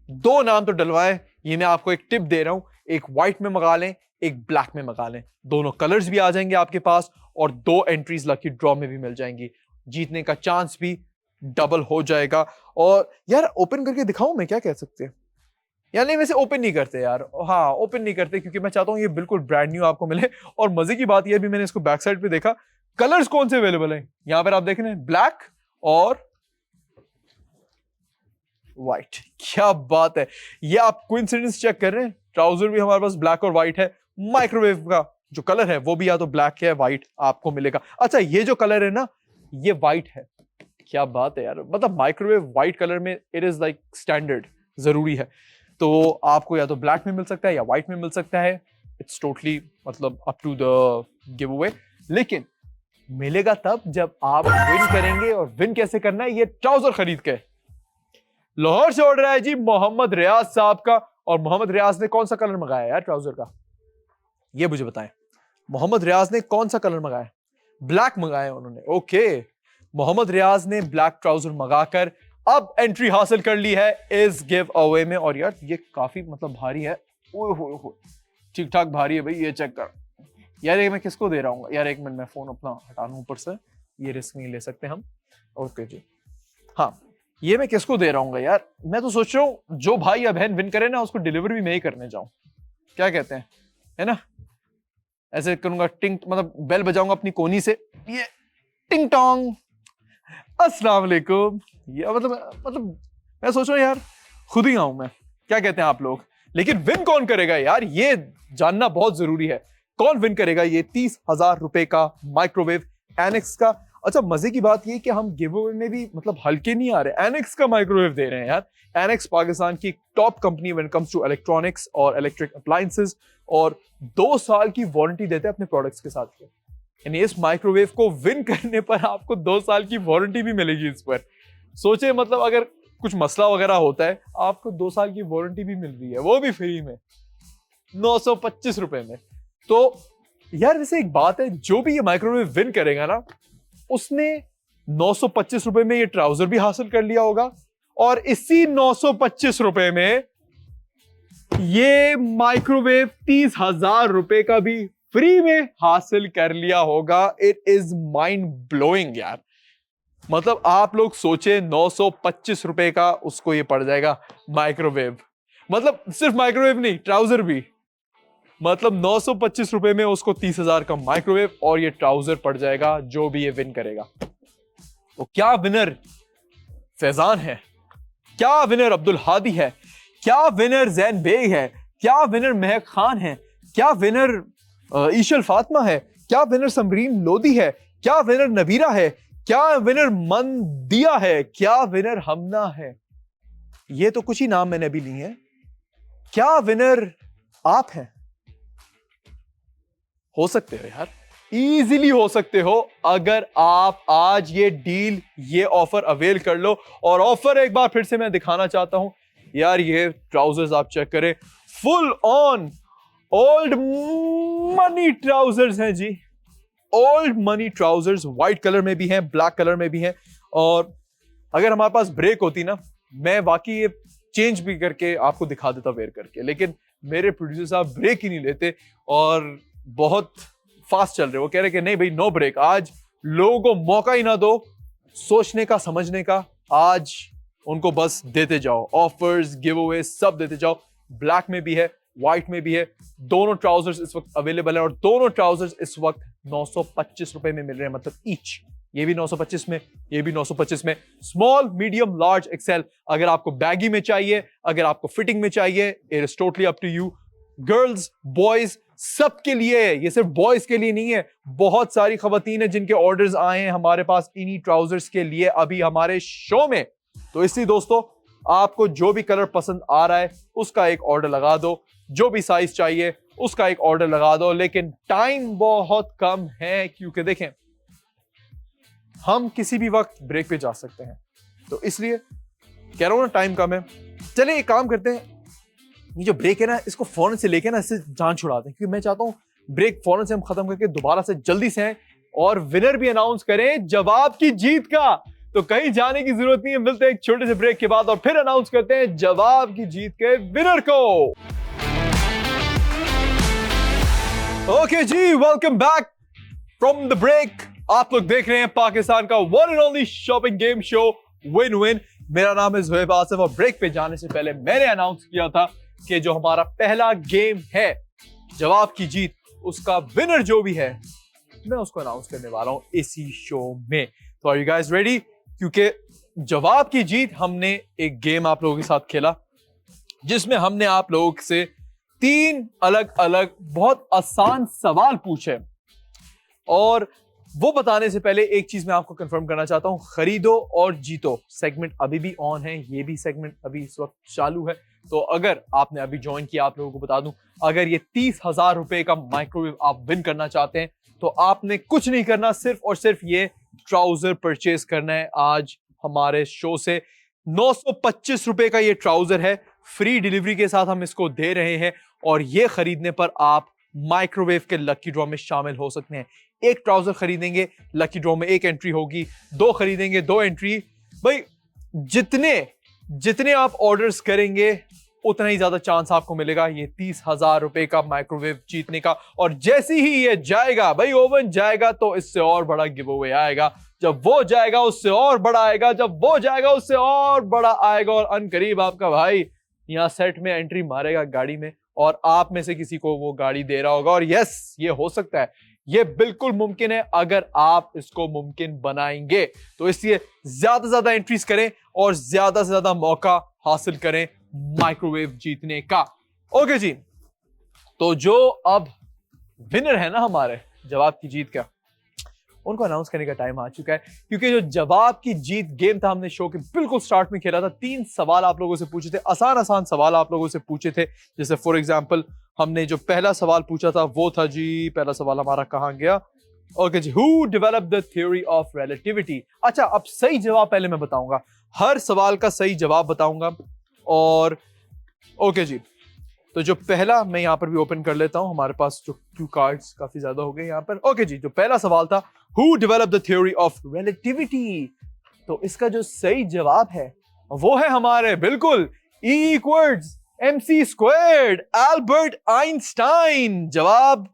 Speaker 1: 2 नाम तो डलवाएं। ये मैं आपको एक टिप दे रहा हूं, एक व्हाइट में मंगा लें, एक ब्लैक में मंगा लें। दोनों कलर्स भी आ जाएंगे आपके पास और 2 एंट्रीज लकी ड्रॉ में भी मिल जाएंगी। जीतने का चांस भी डबल हो जाएगा। और यार ओपन करके दिखाऊं मैं, क्या कह सकते हैं यार? नहीं, वैसे ओपन नहीं करते यार। हाँ, ओपन नहीं करते क्योंकि मैं चाहता हूं ये बिल्कुल ब्रांड न्यू आपको मिले। और मजे की बात यह भी, मैंने इसको बैक साइड पे देखा, कलर्स कौन से अवेलेबल हैं यहां पर आप देख रहे हैं, ब्लैक और व्हाइट। क्या बात है, ये आप कोइंसिडेंस चेक कर रहे हैं, ट्राउजर भी हमारे पास ब्लैक और व्हाइट है। माइक्रोवेव का जो कलर है वो भी या तो ब्लैक है, व्हाइट आपको मिलेगा। अच्छा, ये जो कलर है ना, ये व्हाइट है। क्या बात है यार, मतलब माइक्रोवेव व्हाइट कलर में इट इज लाइक स्टैंडर्ड, जरूरी है। तो आपको या तो ब्लैक में मिल सकता है या व्हाइट में मिल सकता है। इट्स टोटली मतलब up to the giveaway. लेकिन मिलेगा तब जब आप विन करेंगे। और विन कैसे करना है, ये ट्राउजर खरीद के। लाहौर से ऑर्डर आया जी मोहम्मद रियाज साहब का। और मोहम्मद रियाज ने कौन सा कलर मंगाया यार ट्राउजर का, ये मुझे बताएं। मोहम्मद रियाज ने कौन सा कलर मंगाया? ब्लैक मंगाया उन्होंने। ओके, मोहम्मद रियाज ने ब्लैक ट्राउजर मंगाकर अब एंट्री हासिल कर ली है इस गिव अवे में। और यार ये काफी मतलब भारी है, ठीक ठाक भारी है भाई, ये चेक कर यार। ये मैं किसको दे रहा हूँ यार? एक मिनट, मैं फोन अपना हटा लूं ऊपर से, ये रिस्क नहीं ले सकते हम। ओके जी, हाँ, ये मैं किसको दे रहा हूँ यार? मैं तो सोच रहा हूँ जो भाई या बहन विन करे ना, उसको डिलीवरी भी मैं ही करने जाऊं। क्या कहते हैं, है ना? ऐसे करूंगा, टिंग मतलब बेल बजाऊंगा अपनी कोनी से, ये टिंग टोंग, अस्सलाम वालेकुम। ये मतलब मैं सोच रहा हूँ यार खुद ही आऊं मैं। क्या कहते हैं आप लोग? लेकिन विन कौन करेगा यार, ये जानना बहुत जरूरी है। कौन विन करेगा ये 30,000 रुपए का माइक्रोवेव एनेक्स का? अच्छा, मजे की बात ये कि हम गिव अवे में भी मतलब हल्के नहीं आ रहे, एनेक्स का माइक्रोवेव दे रहे हैं यार। एनेक्स पाकिस्तान की top company when it comes to electronics और इलेक्ट्रिक अप्लायंसेस, और 2 साल की वारंटी देते हैं अपने प्रोडक्ट्स के साथ। यानी इस माइक्रोवेव को विन करने पर आपको 2 साल की वारंटी भी मिलेगी इस पर। सोचे मतलब अगर कुछ मसला वगैरह होता है, आपको 2 साल की वारंटी भी मिल रही है, वो भी फ्री में, 925 रुपए में। तो यार वैसे एक बात है, जो भी ये माइक्रोवेव विन करेगा ना, उसने 925 रुपए में ये ट्राउजर भी हासिल कर लिया होगा, और इसी 925 रुपए में ये माइक्रोवेव 30,000 रुपए का भी फ्री में हासिल कर लिया होगा। इट इज माइंड ब्लोइंग यार। मतलब आप लोग सोचे 925 रुपए का उसको ये पड़ जाएगा माइक्रोवेव। मतलब सिर्फ माइक्रोवेव नहीं, ट्राउजर भी। मतलब 925 रुपए में उसको 30,000 का माइक्रोवेव और ये ट्राउजर पड़ जाएगा, जो भी ये विन करेगा। तो क्या विनर फैजान है? क्या विनर अब्दुल हादी है? क्या विनर जैन बेग है? क्या विनर महक खान है? क्या विनर ईशल फातिमा है? क्या विनर समरीन लोधी है? क्या विनर नबीरा है? क्या विनर मंदिया है? क्या विनर हमना है? ये तो कुछ ही नाम मैंने अभी लिए हैं। क्या विनर आप हैं? हो सकते हो यार, इजीली हो सकते हो, अगर आप आज ये डील, ये ऑफर अवेल कर लो। और ऑफर एक बार फिर से मैं दिखाना चाहता हूं यार, ये ट्राउजर्स आप चेक करें, full on old money trousers हैं जी। Old money trousers white colour में भी हैं, ब्लैक कलर में भी हैं। और अगर हमारे पास ब्रेक होती ना, मैं वाकई ये चेंज भी करके आपको दिखा देता वेयर करके, लेकिन मेरे प्रोड्यूसर साहब ब्रेक ही नहीं लेते और बहुत फास्ट चल रहे। वो कह रहे कि नहीं भाई, नो ब्रेक। आज लोगों को मौका ही ना दो सोचने का, समझने का। आज उनको बस देते जाओ ऑफर्स, गिव अवे सब देते जाओ। ब्लैक में भी है, व्हाइट में भी है। दोनों ट्राउजर्स इस वक्त अवेलेबल है और दोनों ट्राउजर्स इस वक्त 925 रुपए में मिल रहे हैं, मतलब ईच। ये भी 925 में, ये भी 925 में। Small, medium, large, XL. अगर आपको बैगी में चाहिए, अगर आपको फिटिंग में चाहिए, it is totally up to you. Girls, boys, सबके लिए है, ये सिर्फ बॉयज के लिए नहीं है। बहुत सारी खवातीन है जिनके ऑर्डर्स आए हैं हमारे पास इन्हीं ट्राउजर्स के लिए अभी हमारे शो में। तो इसलिए दोस्तों, आपको जो भी कलर पसंद आ रहा है उसका एक ऑर्डर लगा दो, जो भी साइज चाहिए उसका एक ऑर्डर लगा दो। लेकिन टाइम बहुत कम है, क्योंकि देखें हम किसी भी वक्त ब्रेक पे जा सकते हैं, तो इसलिए कह रहा हूं ना, टाइम कम है। चलिए एक काम करते हैं, ये जो ब्रेक है ना, इसको फौरन से लेके ना इससे जान छुड़ा दें, क्योंकि मैं चाहता हूं ब्रेक फौरन से हम खत्म करके दोबारा से जल्दी से आए और विनर भी अनाउंस करें जवाब की जीत का। तो कहीं जाने की जरूरत नहीं है, मिलते हैं एक छोटे से ब्रेक के बाद और फिर अनाउंस करते हैं जवाब की जीत के विनर को। ओके जी, welcome back from the break. आप लोग देख रहे हैं पाकिस्तान का one and only shopping game show win win. मेरा नाम है ज़ुहैब आसिफ और ब्रेक पे जाने से पहले मैंने अनाउंस किया था कि जो हमारा पहला गेम है जवाब की जीत, उसका विनर जो भी है मैं उसको अनाउंस करने वाला हूं इसी शो में। तो आर यू गाइस रेडी? क्योंकि जवाब की जीत, हमने एक गेम आप लोगों के साथ खेला जिसमें हमने आप लोगों से 3 अलग अलग बहुत आसान सवाल पूछे। और वो बताने से पहले एक चीज मैं आपको कंफर्म करना चाहता हूं, खरीदो और जीतो सेगमेंट अभी भी ऑन है, ये भी सेगमेंट अभी इस वक्त चालू है। तो अगर आपने अभी ज्वाइन किया, आप लोगों को बता दूं, अगर ये 30,000 रुपए का माइक्रोवेव आप विन करना चाहते हैं तो आपने कुछ नहीं करना, सिर्फ और सिर्फ ये ट्राउजर परचेज करना है। आज हमारे शो से 925 रुपए का ये ट्राउजर है, फ्री डिलीवरी के साथ हम इसको दे रहे हैं और ये खरीदने पर आप माइक्रोवेव के लकी ड्रॉ में शामिल हो सकते हैं। एक ट्राउजर खरीदेंगे, लकी ड्रॉ में 1 एंट्री होगी, 2 खरीदेंगे 2 एंट्री। भाई जितने आप ऑर्डर्स करेंगे उतना ही ज्यादा चांस आपको मिलेगा ये 30,000 रुपए का माइक्रोवेव जीतने का। और जैसे ही ये जाएगा भाई, ओवन जाएगा, तो इससे और बड़ा गिव अवे आएगा। जब वो जाएगा उससे और बड़ा आएगा, जब वो जाएगा उससे और बड़ा आएगा, और अनकरीब आपका भाई यहाँ सेट में एंट्री मारेगा गाड़ी में, और आप में से किसी को वो गाड़ी दे रहा होगा। और यस, ये हो सकता है, ये बिल्कुल मुमकिन है अगर आप इसको मुमकिन बनाएंगे। तो इसलिए ज्यादा से ज्यादा एंट्रीज करें और ज्यादा से ज्यादा मौका हासिल करें माइक्रोवेव जीतने का। ओके जी, तो जो अब विनर है ना हमारे जवाब की जीत का, उनको अनाउंस करने का टाइम आ चुका है। क्योंकि जो जवाब की जीत गेम था, हमने शो के बिल्कुल स्टार्ट में खेला था। 3 सवाल आप लोगों से पूछे थे, आसान आसान सवाल आप लोगों से पूछे थे। जैसे फॉर एग्जांपल हमने जो पहला सवाल पूछा था वो था जी, पहला सवाल हमारा कहां गया? ओके जी, who developed the theory of relativity. अच्छा, अब सही जवाब पहले मैं बताऊंगा, हर सवाल का सही जवाब बताऊंगा। और ओके जी, तो जो पहला, मैं यहां पर भी ओपन कर लेता हूं, हमारे पास जो क्यू कार्ड्स काफी ज्यादा हो गए यहां पर। ओके जी, जो पहला सवाल था, who developed the theory of relativity, तो इसका जो सही जवाब है वो है हमारे बिल्कुल E equals MC squared, Albert Einstein. जवाब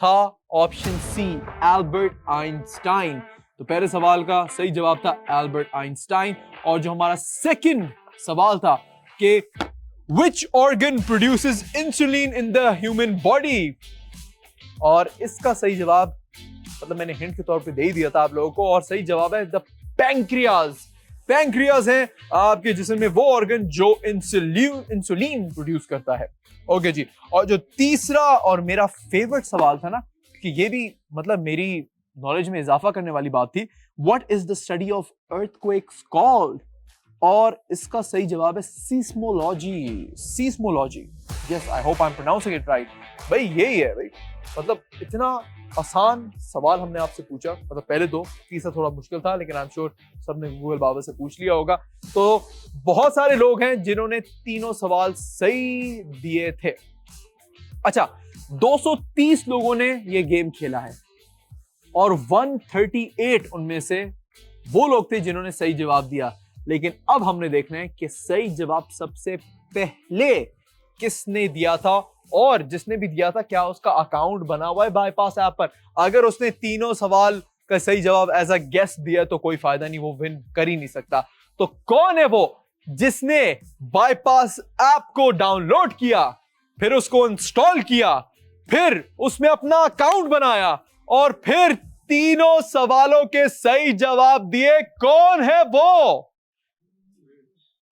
Speaker 1: था ऑप्शन सी, एल्बर्ट आइंस्टाइन। तो पहले सवाल का सही जवाब था एल्बर्ट आइंस्टाइन। और जो हमारा सेकंड सवाल था कि which organ produces insulin in the human body, और इसका सही जवाब, मतलब मैंने हिंट के तौर पे दे ही दिया था आप लोगों को, और सही जवाब है द पैंक्रियाज। पैंक्रियाज है आपके जिस्म में वो ऑर्गन जो इंसुलिन प्रोड्यूस करता है। ओके जी, और जो तीसरा और मेरा फेवरेट सवाल था ना, कि ये भी मतलब मेरी नॉलेज में इजाफा करने वाली बात थी, what is the study of earthquakes called, और इसका सही जवाब है seismology. Seismology, yes, I hope I am pronouncing it right. भाई यही है भाई, मतलब इतना आसान सवाल हमने आपसे पूछा, मतलब पहले 2, तीसरा थोड़ा मुश्किल था, लेकिन आई एम श्योर सबने गूगल बाबा से पूछ लिया होगा। तो बहुत सारे लोग हैं जिन्होंने तीनों सवाल सही दिए थे। अच्छा, 230 लोगों ने ये गेम खेला है, और 138 उनमें से वो लोग थे जिन्होंने सही जवाब दिया। लेकिन अब हमने देखना है कि सही जवाब सबसे पहले किसने दिया था, और जिसने भी दिया था क्या उसका अकाउंट बना हुआ है बाईपास ऐप पर। अगर उसने तीनों सवाल का सही जवाब एज अ गेस्ट दिया तो कोई फायदा नहीं, वो विन कर ही नहीं सकता। तो कौन है वो जिसने बाईपास ऐप को डाउनलोड किया, फिर उसको इंस्टॉल किया, फिर उसमें अपना अकाउंट बनाया, और फिर तीनों सवालों के सही जवाब दिए? कौन है वो?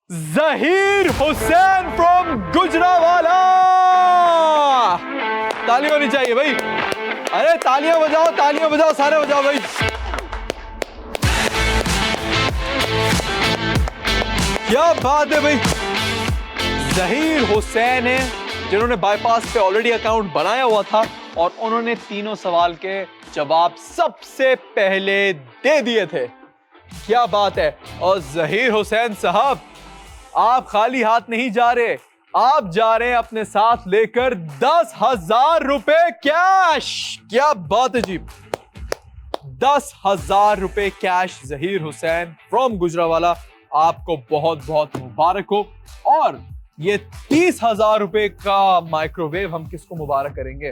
Speaker 1: जहीर हुसैन फ्रॉम गुजरावाला। ताली होनी चाहिए भाई, अरे तालियां बजाओ, तालियां बजाओ, सारे बजाओ भाई। क्या बात है भाई, जहीर हुसैन है जिन्होंने बाईपास पे ऑलरेडी अकाउंट बनाया हुआ था, और उन्होंने तीनों सवाल के जवाब सबसे पहले दे दिए थे। क्या बात है। और जहीर हुसैन साहब, आप खाली हाथ नहीं जा रहे, आप जा रहे हैं अपने साथ लेकर 10,000 रुपए कैश। क्या बात है जी, 10,000 रुपए कैश जहीर हुसैन फ्रॉम गुजरावाला, आपको बहुत बहुत मुबारक हो। और ये 30,000 रुपए का माइक्रोवेव हम किसको मुबारक करेंगे?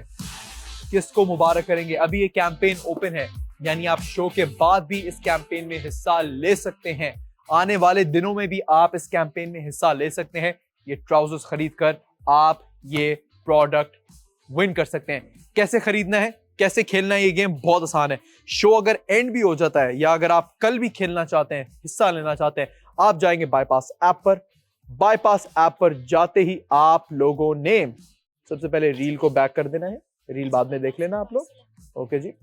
Speaker 1: किसको मुबारक करेंगे? अभी ये कैंपेन ओपन है, यानी आप शो के बाद भी इस कैंपेन में हिस्सा ले सकते हैं। आने वाले दिनों में भी आप इस कैंपेन में हिस्सा ले सकते हैं। ये ट्राउजर्स खरीद कर आप ये प्रोडक्ट विन कर सकते हैं। कैसे खरीदना है, कैसे खेलना है ये गेम? बहुत आसान है। शो अगर एंड भी हो जाता है, या अगर आप कल भी खेलना चाहते हैं, हिस्सा लेना चाहते हैं, आप जाएंगे बाईपास ऐप पर। बाईपास ऐप पर जाते ही आप लोगों ने सबसे पहले रील को बैक कर देना है, रील बाद में देख लेना आप लोग। ओके जी,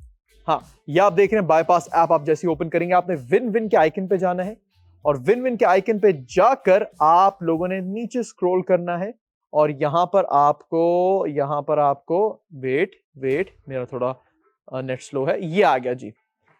Speaker 1: हाँ, ये आप देख रहे हैं बाईपास ऐप। आप जैसे ओपन करेंगे, आपने विन विन के आइकन पे जाना है, और विन विन के आइकन पे जाकर आप लोगों ने नीचे स्क्रॉल करना है, और यहां पर आपको वेट मेरा थोड़ा नेट स्लो है, ये आ गया जी,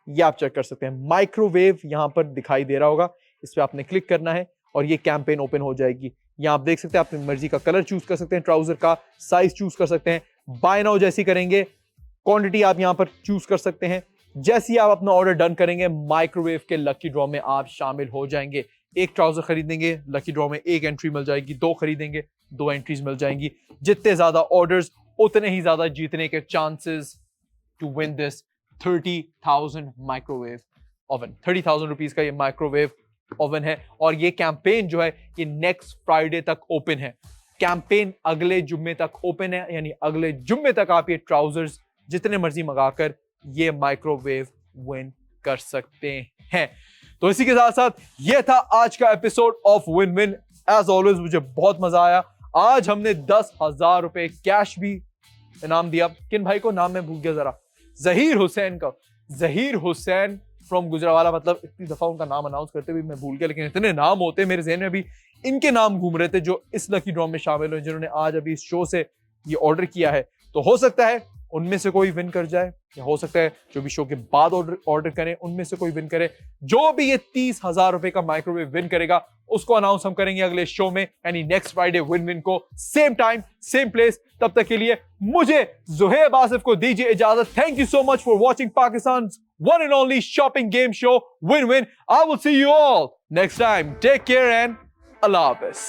Speaker 1: ये आप चेक कर सकते हैं। माइक्रोवेव यहां पर दिखाई दे रहा होगा, इस पे आपने क्लिक करना है और ये कैंपेन ओपन हो जाएगी। यहां आप देख सकते हैं, अपनी मर्जी का कलर चूज कर सकते हैं, ट्राउजर का साइज चूज कर सकते हैं। बाय नाउ जैसी करेंगे, क्वांटिटी आप यहां पर चूज कर सकते हैं। जैसे ही आप अपना ऑर्डर डन करेंगे, माइक्रोवेव के लकी ड्रॉ में आप शामिल हो जाएंगे। एक ट्राउजर खरीदेंगे, लकी ड्रॉ में एक एंट्री मिल जाएगी। 2 खरीदेंगे, 2 एंट्रीज मिल जाएंगी। जितने ज्यादा ऑर्डर्स उतने ही ज्यादा जीतने के chances to win this 30,000 microwave oven. 30,000 rupees का ये माइक्रोवेव ओवन है और ये कैंपेन जो है ये नेक्स्ट फ्राइडे तक ओपन है। कैंपेन अगले जुम्मे तक ओपन है, यानी अगले जुम्मे तक आप ये ट्राउजर्स जितने मर्जी मंगाकर ये माइक्रोवेव विन कर सकते हैं। तो इसी के साथ साथ ये था आज का episode of win win. As always मुझे बहुत मजा आया। आज हमने 10,000 रुपए कैश भी इनाम दिया। किन भाई को नाम में भूल गया जरा, जहीर हुसैन का। जहीर हुसैन फ्रॉम गुजरावाला, मतलब इतनी दफा उनका नाम अनाउंस करते हुए मैं भूल गया, लेकिन इतने नाम होते मेरे जहन में भी इनके नाम घूम रहे थे जो इस लकी ड्रॉ में शामिल हुए, जिन्होंने आज अभी इस शो से ये ऑर्डर किया है। तो हो सकता है उनमें से कोई विन कर जाए, या हो सकता है जो भी शो के बाद ऑर्डर करें उनमें से कोई विन करे। जो भी ये 30,000 रुपए का माइक्रोवेव विन करेगा उसको अनाउंस हम करेंगे अगले शो में, यानी नेक्स्ट फ्राइडे विन विन को, सेम टाइम सेम प्लेस। तब तक के लिए मुझे जुहैब आसिफ को दीजिए इजाजत। Thank you so much for watching Pakistan one and only shopping game show Win Win. I will see you all next time. Take care and Allah Hafiz.